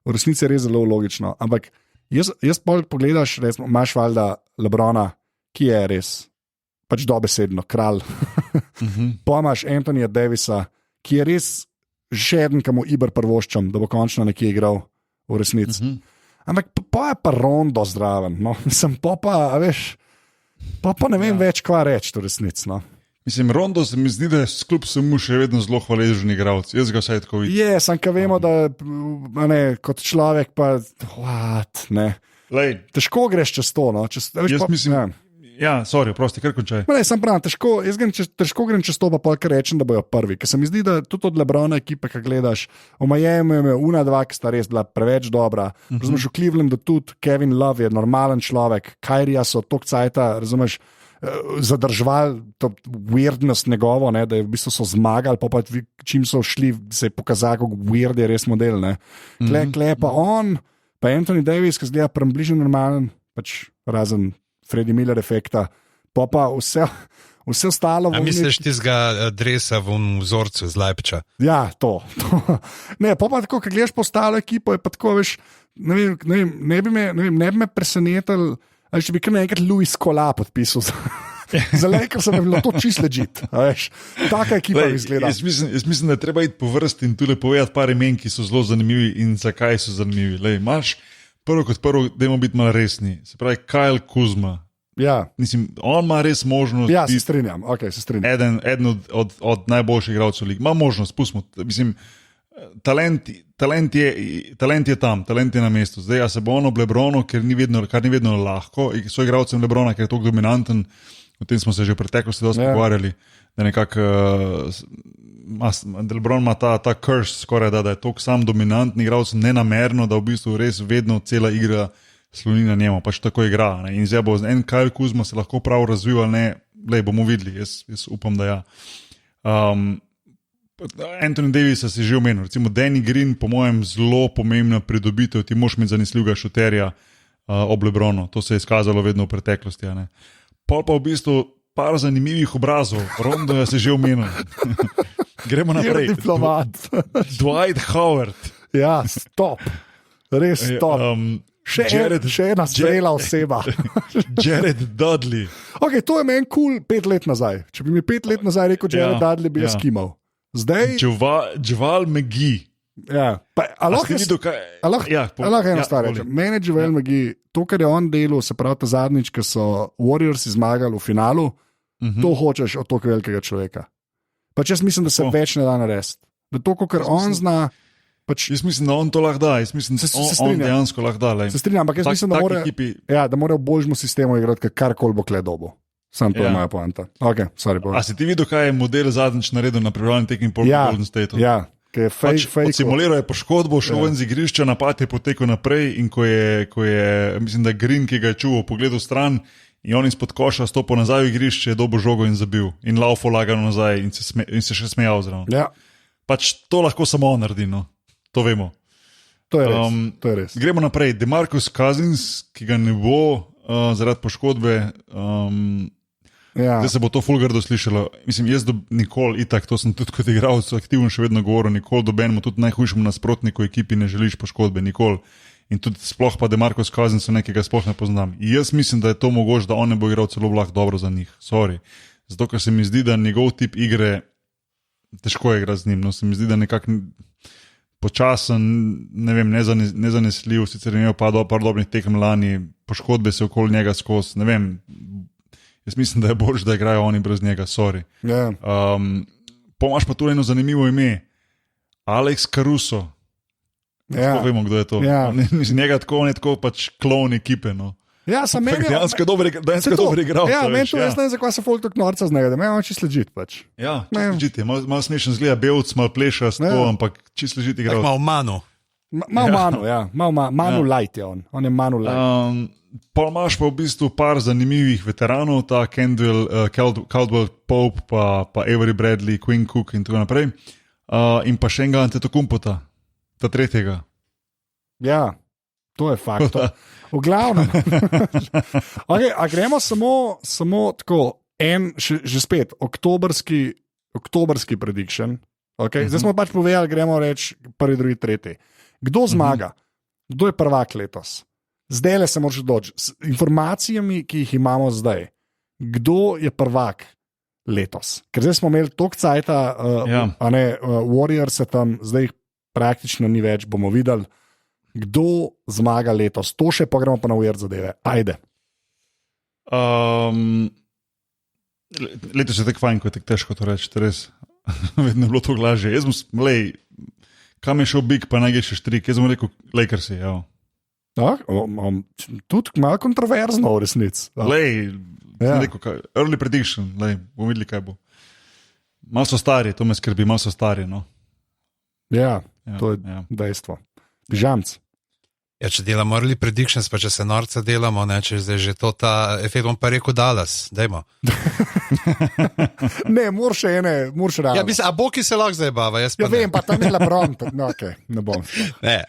v resnici je res zelo logično, ampak jaz pogledaš, recimo, imaš valjda LeBrona, ki je res, pač dobesedno, kralj. Pa imaš Anthonyja Davisa, ki je res še eden, ki mu Iber prvoščam, da bo končno nekje igral v resnici. Ampak pa je pa Rondo zdraven, no, mislim, pa veš, pa ne vem več, kva reči v resnici, no. Mislim, Rondo se mi zdi, da je kljub vsemu še vedno zelo hvaležen igralec. Jaz ga vsaj tako vidim. Je, sem ka vemo, da ne, kot človek pa, ne. Lej, težko greš čez to, no. Jaz mislim, sorry, prosti, kar končaj. Ne, sem pravim, težko grem čez to, pa kar rečem, da bojo prvi. Ker se mi zdi, da tudi od LeBrona ekipe, ki gledaš, v Miami je una dva, ki sta res bila preveč dobra. Razumeš, v Clevelandu tudi Kevin Love je normalen človek, Kyrieja so tok cajta, razumeš, zadržvali to weirdnost njegovo, ne, da je v bistvu so zmagali, pa čim so šli, se je pokazal, kako weird je res model, ne. Kle pa on, pa Anthony Davis, ki zgleda približno normalen, pač razen Freddie Miller efekta, pa vse ostalo. A misliš tistega dresa v vzorcu z Leipziga? Ja, to. Ne, pa tako, ko gledaš po ostalo ekipo, je pa tako, veš, ne bi me presenetil, če bi kar naenkrat Luis Scola podpisal. Za Lakers je bilo to čisto legit. Taka ekipa izgleda. Jaz mislim, da je treba iti po vrsti in tule povedati par imen, ki so zelo zanimivi in zakaj so zanimivi. Lej, imaš prvo kot prvo, dajmo biti malo resni. Se pravi, Kyle Kuzma. Ja. Mislim, on ima res možnost. Ja, se strinjam. Eden od najboljših igralcev lig. Ima možnost, pustimo. Mislim, talent je tam, talent je na mestu. Zdaj, a se bo on ob LeBronu, kar ni vedno lahko, so igralcem LeBrona, ker je tako dominanten, o tem smo se že v preteklosti dosti pogovarjali, da nekako LeBron ima ta curse skoraj, da je tako sam dominantni igralec, nenamerno, da v bistvu res vedno cela igra sloni na njemu, pač tako igra. Ne? In zdaj bo en Kyle Kuzma se lahko prav razvil ali ne, lej, bomo videli, jaz upam, da ja. Anthony Davisa si že omenil, recimo Danny Green, po mojem, zelo pomembna pridobitev, ti moš imeti zanesljivega šuterja ob LeBronu, to se je izkazalo vedno v preteklosti. Pol pa v bistvu par zanimivih obrazov, Rondo si že omenil. Gremo naprej. Diplomat. Dwight Howard. Ja, stop. Res stop. Še ena strela oseba. Jared Dudley. Okay, to je meni cool 5 let nazaj. Če bi mi 5 let nazaj rekel Jared Dudley, bi jaz kimal. Zdaj... Javal McGee. Ja. Lahko eno stvar rečem. Mene Javal McGee, to, kar je on delal, se pravi ta zadnjič, ko so Warriors zmagali v finalu, to hočeš od toliko velikega človeka. Pač jaz mislim, da se več ne da narediti. Da to, kar on zna... Pač, jaz mislim, da on to lahko da. Jaz mislim, da on dejansko lahko da. Se strinjam, ampak jaz mislim, da mora v božjemu sistemu igrati karkoli bo kledobo. Sam to je moja poanta. Okay, a si ti videl, kaj je model zadnjič naredil na pripravljanju tekmi po Golden Stateu? Ja, ki je fake. Simuliral je poškodbo, šel ven z igrišča, napad je potekel naprej in ko je mislim, da Green, ki ga je čuval, pogledal stran in on izpod koša stopil nazaj v igrišče, je dobil žogo in zabil. In laufo lagano nazaj in se še smejal zraven. Ja. Pač to lahko samo on naredi, no. To vemo. To je res. Gremo naprej. DeMarcus Cousins, ki ga ne bo zaradi poškodbe, zdaj se bo to fulgardo slišalo. Mislim, jaz nikoli, itak, to sem tudi kot igralec aktivno še vedno govoril, nikoli dobenemu, tudi najhujšemu nasprotniku ekipi ne želiš poškodbe, nikoli. In tudi sploh pa DeMarcus Cousins nekega sploh ne poznam. In jaz mislim, da je to mogoče, da on ne bo igral celo lahko dobro za njih. Sorry. Zato, ker se mi zdi, da njegov tip igre težko je igrati z njim. No, se mi zdi, da nekako počasen, ne vem, nezanesljiv, sicer je imel par dobrih tekem lani, poškodbe se okoli njega skozi, ne vem. Jaz mislim, da je bolj, da igrajo oni brez njega, sorry. Yeah. Pomaž pa tu eno zanimivo ime, Alex Caruso. Ja. Vemo, kdo je to. Ja. Njega tako, on je tako pač klon ekipe. No. Ja, sem menil. Dejansko dober igral. Ja, meni to, jaz ne vem, zakaj se folk tako norca z njega, da me on čisto ležit pač. Ja, čisto ležit je. Malo smešen zgleda, belc, malo pleša, ampak čisto ležit igral. Malo manu. Manu light je on. On je Manu light. Pa imaš pa v bistvu par zanimivih veteranov, ta Caldwell Pope, pa Avery Bradley, Quinn Cook in tako naprej. In pa še enega Antetokounmpota, ta tretjega. Ja, to je fakt. V glavnem. Okay, a gremo samo tako, že spet, oktobrski prediction. Okay? Zdaj smo pač povedali, gremo reči prvi, drugi, tretji. Kdo zmaga? Kdo je prvak letos? Zdaj le se moraš doči. S informacijami, ki jih imamo zdaj, kdo je prvak letos? Ker zdaj smo imeli toliko cajta, Warriors se tam, zdaj jih praktično ni več, bomo videli, kdo zmaga letos. To še pogremo pa na ujert zadeve. Ajde. Letos je tako fajn, ko je tako težko to reči, res. Vedno je bilo to lažje. Kam je šel Big, pa naj gre še štrik. Jaz sem rekel Lakersi, ja. Tudi malo kontroverzno v resnici. Early prediction, bomo videli, kaj bo. Malo so stari, to me skrbi, malo so stari. No. Ja, to je dejstvo. Pižamc. Ja, če delamo early predictions, pa če se norca delamo, ne, če zdaj že to ta efekt, bom pa rekel Dallas, dajmo. Ne, moraš reči. Ja, a Boki se lahko zdaj bava, jaz pa ja, vem, pa tam je LeBron, no, okay, ne bom. Ne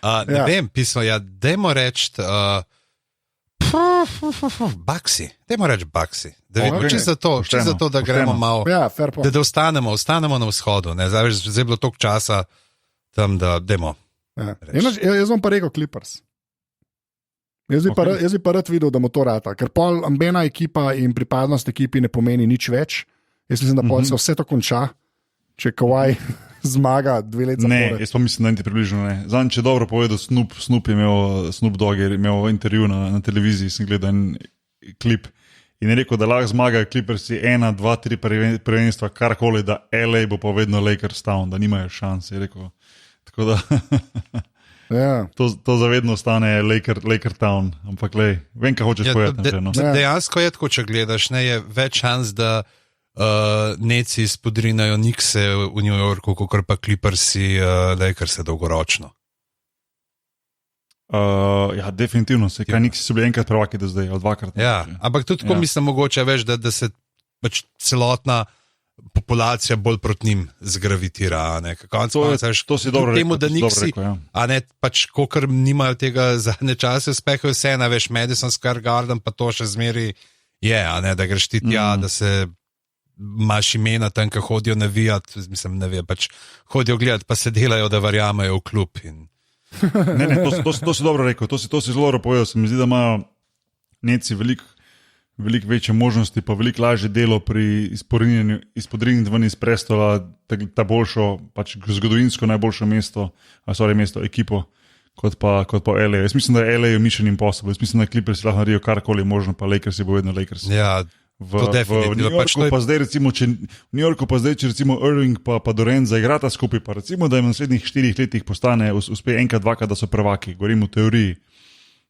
vem, pismo, dajmo reči Bucksi, dajmo reči Bucksi. Če za to, da gremo malo, da ostanemo na vzhodu, ne, zdaj je bilo toliko časa tam, da dajmo. Ja. Jaz bom pa rekel Clippers. Jaz bi pa rad videl, da mu to rata, ker pol ambena ekipa in pripadnost ekipi ne pomeni nič več. Jaz mislim, da pol se vse to konča, če Kawhi zmaga 2 leta zapore. Ne, jaz pa mislim, da ni približno ne. Zadnjič je dobro povedal Snoop Dogg je imel intervju na televiziji, sem gledal en klip in je rekel, da lahko zmagajo Clippersi 1, 2, 3 prvenstva, karkoli, da LA bo pa vedno Lakers town, da nimajo šans, je rekel. Tako da ja. To zavedno ostane Laker Town, ampak vem, kaj hočeš povedati. No. Dejansko je tako, če gledaš, ne, je več šans, da neci spodrinajo Knickse v New Yorku, kot pa Clippersi Lakerse dolgoročno. Ja, definitivno, kaj Knicksi so bili enkrat prvaki do zdaj, ali dvakrat. Ja, ampak tudi tako mislim mogoče več, da se pač celotna populacija bolj proti njim zgravitira. To si dobro rekel. Temu, da Knicksi, a ne pač, kokr nimajo tega zadnje čase, uspehajo vse, na veš, Madison Square Garden, pa to še zmeri je, a ne, da greš ti tja, da se imaš imena tam, ki hodijo navijati, mislim, ne ve, pač hodijo gledati, pa se delajo, da verjamejo v klub. Ne, to si dobro rekel, to si zelo dobro povedal, se mi zdi, da imajo Knicksi veliko večje možnosti, pa veliko lažje delo pri izpodrinjenju ven iz prestola, ta boljšo, pač zgodovinsko najboljšo mesto, ekipo, kot pa LA. Jaz mislim, da je LA Mission Impossible, jaz mislim, da Clippersi lahko naredijo karkoli možno, pa Lakersi bo vedno Lakersi. Ja, v New Yorku pa zdaj recimo, če recimo Irving pa Durant zaigrata skupaj, pa recimo, da jim v naslednjih 4 letih postane, uspe enkrat, dvakrat, da so prvaki, govorim v teoriji.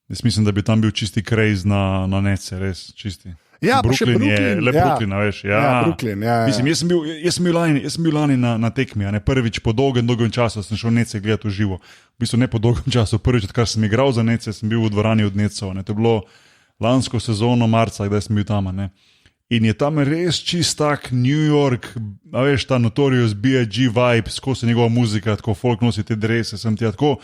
Jaz mislim, da bi tam bil čisti krejz na nece, res čisti. Ja, Brooklyn je le Brooklyn, veš. Ja, Brooklyn, ja. Mislim, jaz sem bil lani na tekmi, a ne prvič po dolgem času sem šel nece gledati v živo. V bistvu ne po dolgem času, prvič, odkar sem igral za nece, sem bil v dvorani od necov. To je bilo lansko sezono marca, kdaj sem bil tam, ne. In je tam res čist tak New York, a veš, ta Notorious B.I.G. vibe, skozi njegova muzika, tako folk nosi te drese, sem ti tako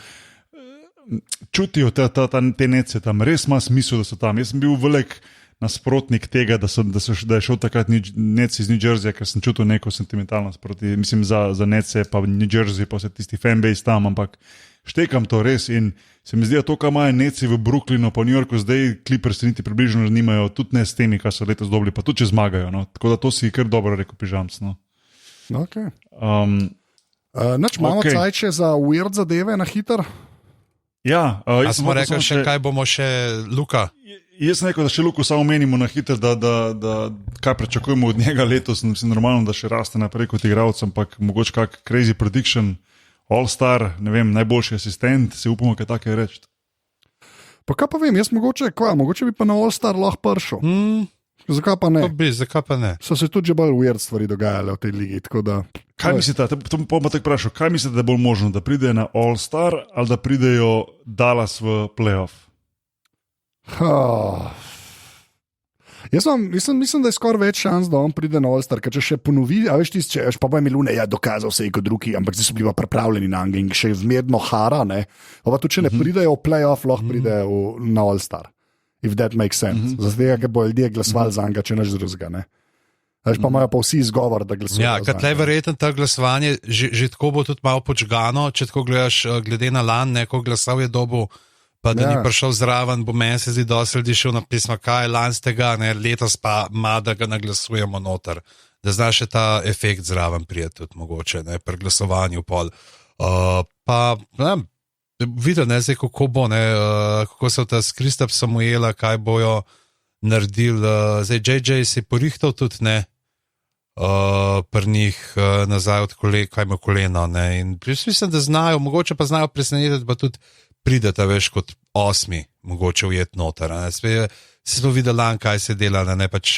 čutijo te nece tam, res ima smisel, da so tam. Jaz sem bil velik nasprotnik tega, da je šel takrat neci iz New Jerseyja, ker sem čutil neko sentimentalnost proti, mislim, za nece, pa New Jersey, pa vse tisti fanbase tam, ampak štekam to res in se mi zdi, da to, kar imajo neci v Brooklynu, pa v New Yorku, zdaj Clippersi niti približno nimajo, tudi ne s temi, kar so letos dobili, pa tudi če zmagajo, no. Tako da to si kar dobro rekel, Pižamc, no. Okay. Imamo okay. cajt še za weird zadeve na hiter? Ja, smo rekli še, kaj bomo še, Luka? Jaz sem rekel, da še Luko samo omenimo na hiter, da kaj pričakujemo od njega letos. Mislim, normalno, da še raste naprej kot igralec, ampak mogoče kak crazy prediction, all-star, ne vem, najboljši asistent, si upamo kaj take reči. Pa kaj pa vem, jaz mogoče bi pa na all-star lahko pršel. Zakaj pa ne? Zakaj pa ne? So se tudi že bolj weird stvari dogajale v tej ligi, tako da... Kaj mislite, to bom tako vprašal, kaj mislite, da je bolj možno, da pridejo na all-star ali da pridejo Dallas v playoff? Mislim, da je skoraj več šans, da on pride na all-star, ker če še ponovi, a veš tisti, če pa bo Milune, ja, dokazal se je kot drugi, ampak zdaj so bili pa pripravljeni na Angliji in še zmerno hara, ne? Pa tudi če ne pridejo v playoff, lahko pridejo na all-star. If that makes sense. Zato, ker bo ljudje glasovali za njega, če neč drugega, ne? Veš, pa imajo pa vsi izgovor, da glasujejo. Ja, kad tlej verjetno ta glasovanje, že tako bo tudi malo počgano, če tako gledaš, glede na lan, neko glasov je dobil, pa da ni prišel zraven, bo meni se zdi dosti ljudi šel na pisma, kaj je lanskega, ne, letos pa ima, da ga naglasujemo noter. Da znaš še ta efekt zraven prijeti tudi mogoče, ne, pri glasovanju pol. Pa, ne, videl, ne, zdaj kako bo, ne, kako so ta s Kristap Samuela, kaj bojo naredili, zdaj JJ si porihtal tudi, ne, pri njih nazaj od kaj ima koleno, ne, in mislim, da znajo, mogoče pa znajo presenetiti, pa tudi prideta, veš, kot 8, mogoče ujet noter, ne, si smo videli lan, kaj se dela, ne, pač,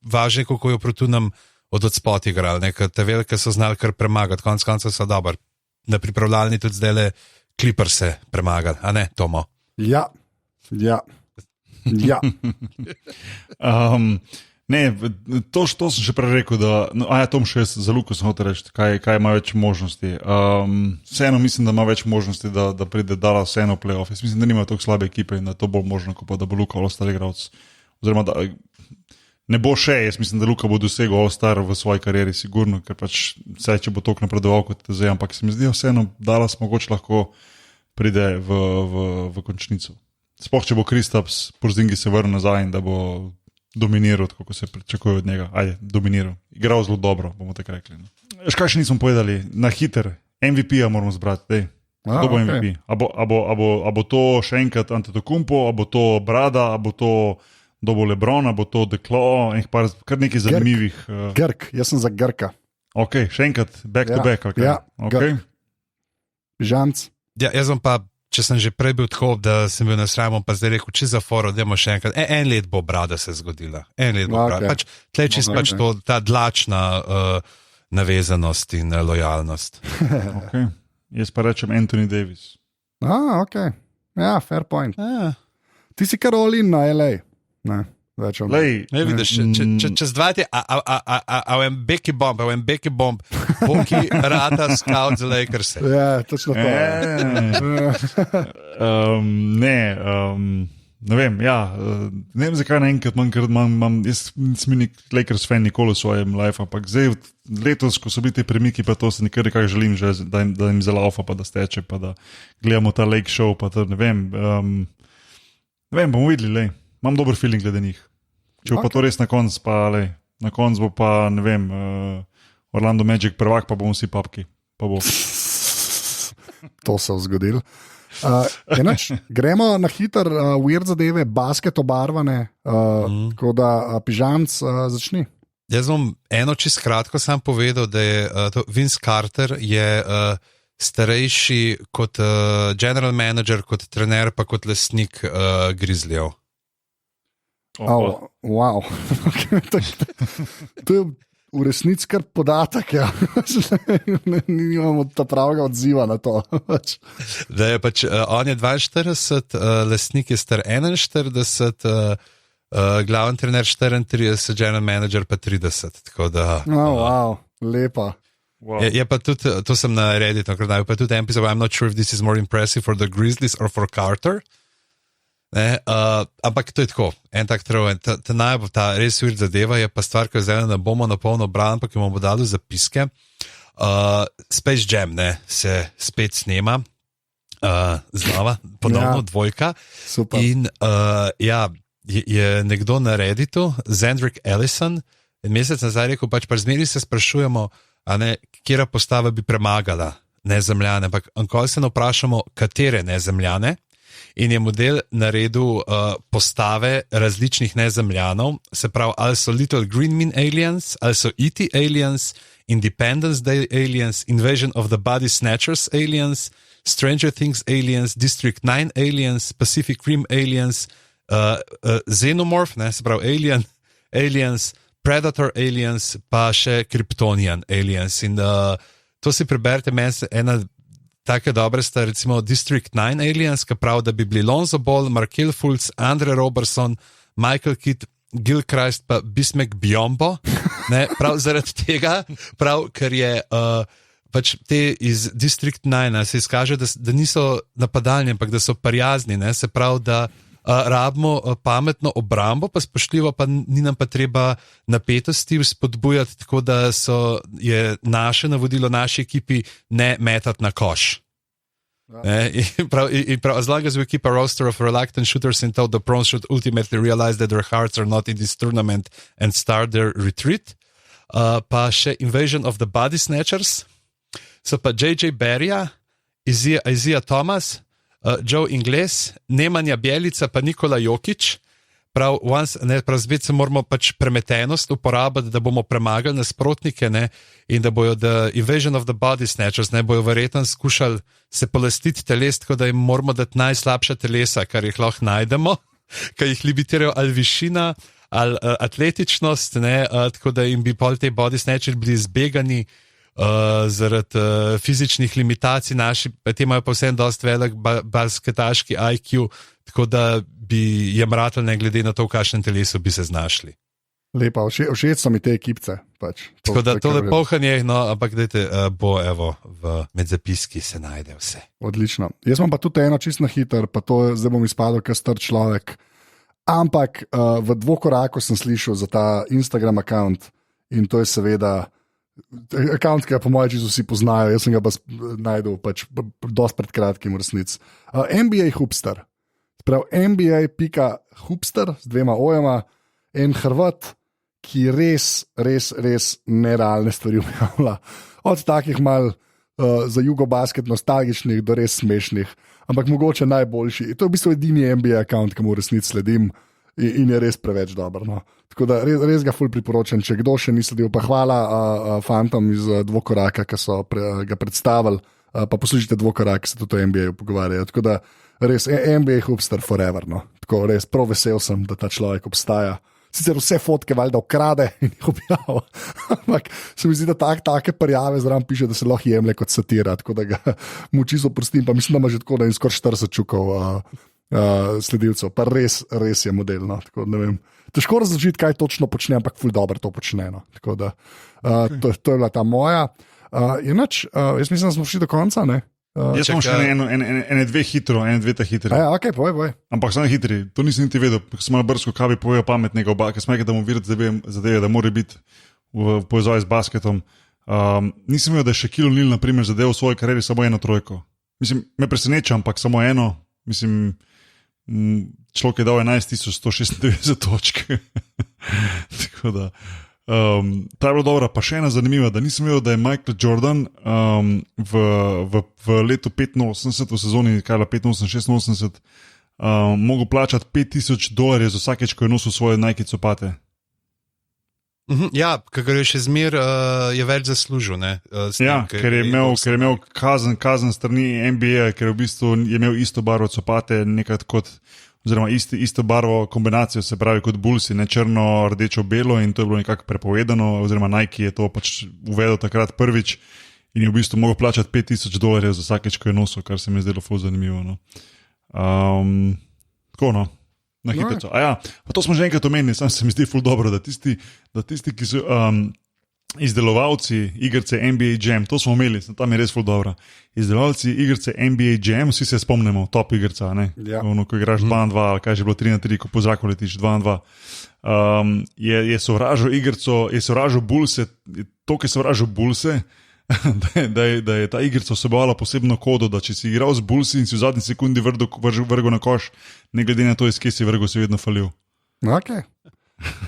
važno je, kako jo proti nam od odspot igrali, ne, ker te velike so znali kar premagati, konc konca so dober, na pripravljalni tudi zdajle Clippers se premagali, a ne, Tomo? Ja. Ne, to sem še prej rekel, da, Tom še za Luko sem hotel reči, kaj ima več možnosti. Vseeno mislim, da ima več možnosti, da pride Dallas vseeno v playoff. Jaz mislim, da nima tako slabe ekipe in da je to bolj možno, kot pa da bo Luka all-star igralec. Oziroma, da ne bo še, jaz mislim, da Luka bo dosegel all-star v svoji karieri, sigurno, ker pač vse, če bo toliko napredoval kot zdaj, ampak se mi zdi vseeno, Dallas mogoče lahko pride v končnico. Sploh, če bo Kristaps Porzingis se vrnil nazaj in da bo dominiral, kako se pričakuje od njega. Ajde, dominiral. Igral zelo dobro, bomo tako rekli. Kaj še nismo povedali? Na hiter. MVP-ja moramo zbrati. Kdo bo MVP? A bo to še enkrat Antetokounmpo, a bo to Brada, a bo to bo LeBron, a bo to Declo, kar nekaj zanimivih. Grk, jaz sem za Grka. Ok, še enkrat, back to back. Okay. Ja, okay. Žanc. Ja, jaz sem pa, če sem že prej bil tako, da sem bil nasrajen, pa zdaj rekel, če za foro, dajmo še enkrat. En let bo Brada se zgodila. En let bo Brada. Pač, tlej čist pač to, ta dlačna navezanost in lojalnost. Okay. Jaz pa rečem Anthony Davis. Ok. Ja, fair point. Ti si kar all in na LA. Ne. Ne vidiš, čez 2 tedne, a vem Becky Bomb, Boki rata scout za Lakers. Ja, točno to. Ne vem, ja, ne vem zakaj naenkrat imam, jaz nisem nek Lakers fan nikoli v svojem life, ampak zdaj letos, ko so bili te premiki, pa to se nekaj želim že, da jim zalaufa, pa da steče, pa da gledamo ta Lake Show, pa to ne vem, bomo videli, imam dober feeling glede njih. Če bo pa to res na konc, na konc bo pa, ne vem, Orlando Magic prvak, pa bomo vsi papki. Pa bo. To se je zgodilo. Gremo na hiter, weird zadeve, basket obarvane, tako da pižamc začni. Jaz bom eno čisto kratko sam povedal, da je Vince Carter je starejši kot general manager, kot trener, pa kot lastnik Grizzlyjev. Wow. To je v resnici kar podatek, ja. Nimamo ta pravega odziva na to. Da je pač, on je 42, lastnik je star 41, glaven trener 34, general manager pa 30. Tako da, wow, lepa. Wow. Je pa tudi, to sem na Redditu, pa tudi episode, I'm not sure if this is more impressive for the Grizzlies or for Carter. Ne, ampak to je tako, en tak treven, ta najbolj, ta res weird zadeva je pa stvar, ki jo zdaj ne bomo napolno brali, ampak imamo dali zapiske. Space Jam, ne, se spet snema, znova, ponovno dvojka. Super. In ja, je nekdo na Redditu, Zendrik Ellison, en mesec nazaj rekel, pač zmeri se sprašujemo, Kjera postava bi premagala nezemljane, ampak ankoli se ne vprašamo, katere nezemljane. In je model naredil postave različnih nezemljanov, se pravi, ali so Little Green Men aliens, ali so E.T. aliens, Independence Day aliens, Invasion of the Body Snatchers aliens, Stranger Things aliens, District 9 aliens, Pacific Rim aliens, Xenomorph, se pravi aliens, Predator aliens, pa še Kryptonian aliens. In to si preberite, meni se ena take dobre sta, recimo District 9 aliens, ki pravi, da bi bili Lonzo Ball, Markel Fultz, Andre Robertson, Michael Kidd, Gil Christ pa Bismek Biombo. Prav zaradi tega, ker je pač te iz District 9 se izkaže, da niso napadalni, ampak da so prijazni, se pravi, da rabimo pametno obrambo, pa spoštljivo, pa ni nam pa treba napetosti vzpodbujati, tako da je naše navodilo naši ekipi ne metati na koš. As long as we keep a roster of reluctant shooters until the pros should ultimately realize that their hearts are not in this tournament and start their retreat. Pa še Invasion of the Body Snatchers, so pa J.J. Berrija, Isaiah Thomas, Joe Ingles, Nemanja Bjelica pa Nikola Jokić. Prav spet se moramo pač premetenost uporabiti, da bomo premagali nasprotnike, in da bojo The Invasion of the Body Snatchers, bojo verjetno skušali se polastiti teles, tako da jim moramo dati najslabša telesa, kar jih lahko najdemo, ki jih limitirajo ali višina ali atletičnost, tako da jim bi pol te body snatchers bili zbegani zaradi fizičnih limitacij, naši te imajo pa vsem dosti velik basketaški IQ, tako da bi jim ratali ne glede na to, v kakšnem telesu bi se znašli. Lepa, všeč so mi te ekipce. Pač. Tako da to lepo pohanje, ampak dajte, med zapiski se najde vse. Odlično. Jaz imam pa tudi eno čisto hiter, pa to zdaj bom izpadel, ker star človek. Ampak v dvokoraku sem slišal za ta Instagram account in to je seveda account, ki ga po mojem čisto vsi poznajo, jaz sem ga pa najdel pač dosti pred kratkim v resnici. NBA Hupster, prav NBA.Hupster z 2 ojama, en Hrvat, ki res nerealne stvari objavlja. Od takih mal za jugobasket nostalgičnih do res smešnih, ampak mogoče najboljši. To je v bistvu edini NBA account, ki mu v resnici sledim in je res preveč dober. No. Tako da res ga ful priporočam, če kdo še ni sledil, pa hvala fantom iz dvokoraka, ki so ga predstavili, pa poslušajte dvokorak, ki se tudi o NBA pogovarjajo. Tako da res NBA Hupster forever. No. Tako res prav vesel sem, da ta človek obstaja. Sicer vse fotke valjda ukrade in jih objavlja, ampak se mi zdi, da take prijave zraven piše, da se lahko jemlje kot satira, tako da ga mu čisto prostim, pa mislim, da ima že tako, da je skoraj 40 čukov sledilcev, pa res je modelno. Tako, ne vem. Težko razložiti, kaj točno počne, ampak ful dobro to počne. No. Tako da to je bila ta moja. Jaz mislim, da smo šli do konca, ne? Jaz sem še ene dve ta hitri. Ok, povej. Ampak sem hitri, to nisem niti vedel, ker sem malo brsko kavi povedal pametnega oba, ker sem rekel, da mu videti zadeve, da mora biti v povezavi z basketom. Nisem vedel, da je Shaquille O'Neal, na primer, zadeval v svoji karieri samo 1 trojko. Mislim, me preseneča, ampak samo eno. Mislim, človek je dal 11.196 točk. Tako da ta je bila dobra, pa še ena zanimiva, da nisem vedel, da je Michael Jordan v letu 85, v sezoni Karla 85-86, mogel plačati $5,000 za vsakeč, ko je nosil svoje Nike copate. Ja, ker je še zmer je več zaslužil. Ker je imel kazen strani NBA, ker je v bistvu imel isto barvo copate, nekaj kot oziroma isto barvo kombinacijo, se pravi kot Bullsi, ne črno, rdečo, belo, in to je bilo nekako prepovedano, oziroma Nike je to pač uvedel takrat prvič in je v bistvu mogel plačati $5,000 za vsakeč, ko je nosil, kar se mi je zdelo ful zanimivo. No. Tako no, na hitro. Pa to smo že enkrat omenili, sam se mi zdi ful dobro, da tisti, ki so izdelovalci igrice NBA Jam, to smo imeli, tam je res ful dobro. Izdelovalci igrice NBA Jam, vsi se spomnimo, top igrica, ne? Ja. Ono, ko igraš 2-2, ali kaj že bilo 3-3, ko po zraku letiš 2-2. Je sovražil igrico, je sovražil Bullse, toliko je sovražil Bullse, da je ta igrica vsebovala posebno kodo, da če si igral z Bullsi in si v zadnji sekundi vrgel na koš, ne glede na to, iz kje si vrgel, si vedno falil. Ok.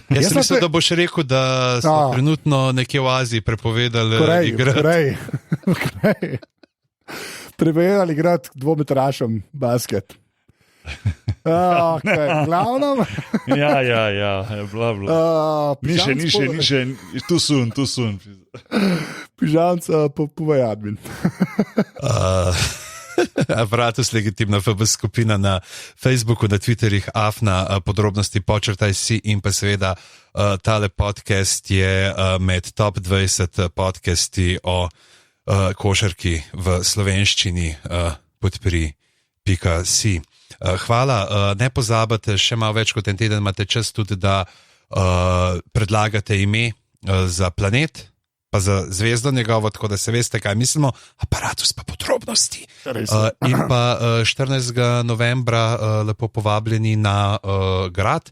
Jaz sem mislil, da boš rekel, da so trenutno nekje v Aziji prepovedali igrati. Prepovedali igrati dvometrašem basket. Okay, glavno. Bla. Ni še, tu sun. Pižamca, povej admin. Aparatus legitimna FB skupina na Facebooku, na Twitterjih, AFNA, podrobnosti _si in pa seveda tale podcast je med top 20 podcasti o košarki v slovenščini, podpri.si. Hvala, ne pozabite, še malo več kot en teden imate čas tudi, da predlagate ime za planet, pa za zvezdo njegovo, tako da se veste, kaj mislimo, aparatus pa podrobnosti. In pa 14. novembra lepo povabljeni na grad.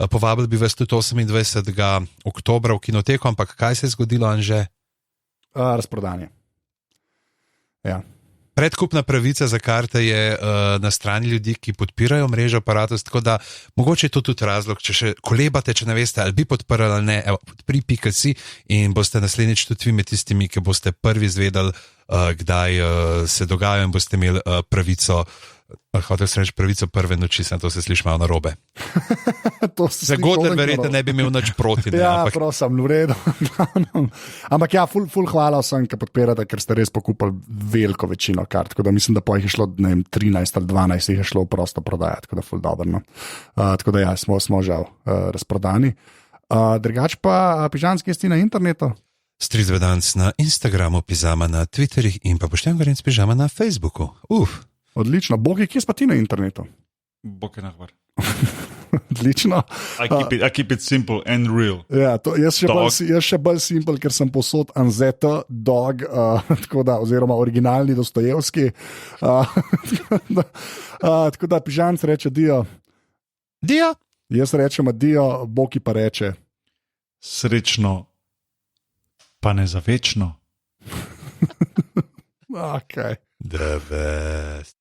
Povabili bi vas tudi 28. oktobra v kinoteko, ampak kaj se je zgodilo, Anže? Razprodanje. Ja. Predkupna pravica za karte je na strani ljudi, ki podpirajo mrežo Aparatus, tako da mogoče je to tudi razlog, če še kolebate, če ne veste, ali bi podprli ali ne, podpri.si in boste naslednjič tudi vi med tistimi, ki boste prvi zvedeli, kdaj se dogaja in boste imeli pravico, hotel sem reči pravico prve noči, sem to se sliši malo narobe. Za Godler verjetno ne bi imel nič proti. Ne, ja, prosim, v redu. Ampak ja, ful hvala vsem, ki podpirate, ker ste res pokupili veliko večino kart, tako da mislim, da po jih je šlo, ne vem, 13 ali 12 jih je šlo prosto prodajati, tako da ful dobro. No. Tako da ja, smo žal razprodani. Drugač pa pižamski jesti na internetu? Strizvedanc na Instagramu, Pizama na Twitterjih in pa Boštjan Gorenc Pižama na Facebooku. Odlično. Bogi, kje si pa ti na internetu? Bog je nahvar. Odlično. I keep it simple and real. Ja, jaz še bolj simple, ker sem posod Anzeta, dog, tako da, oziroma originalni Dostojevski. Tako da pižamc reče dio. Dio? Jaz rečem dio, Boki pa reče srečno, pa ne za večno. Okay. The best.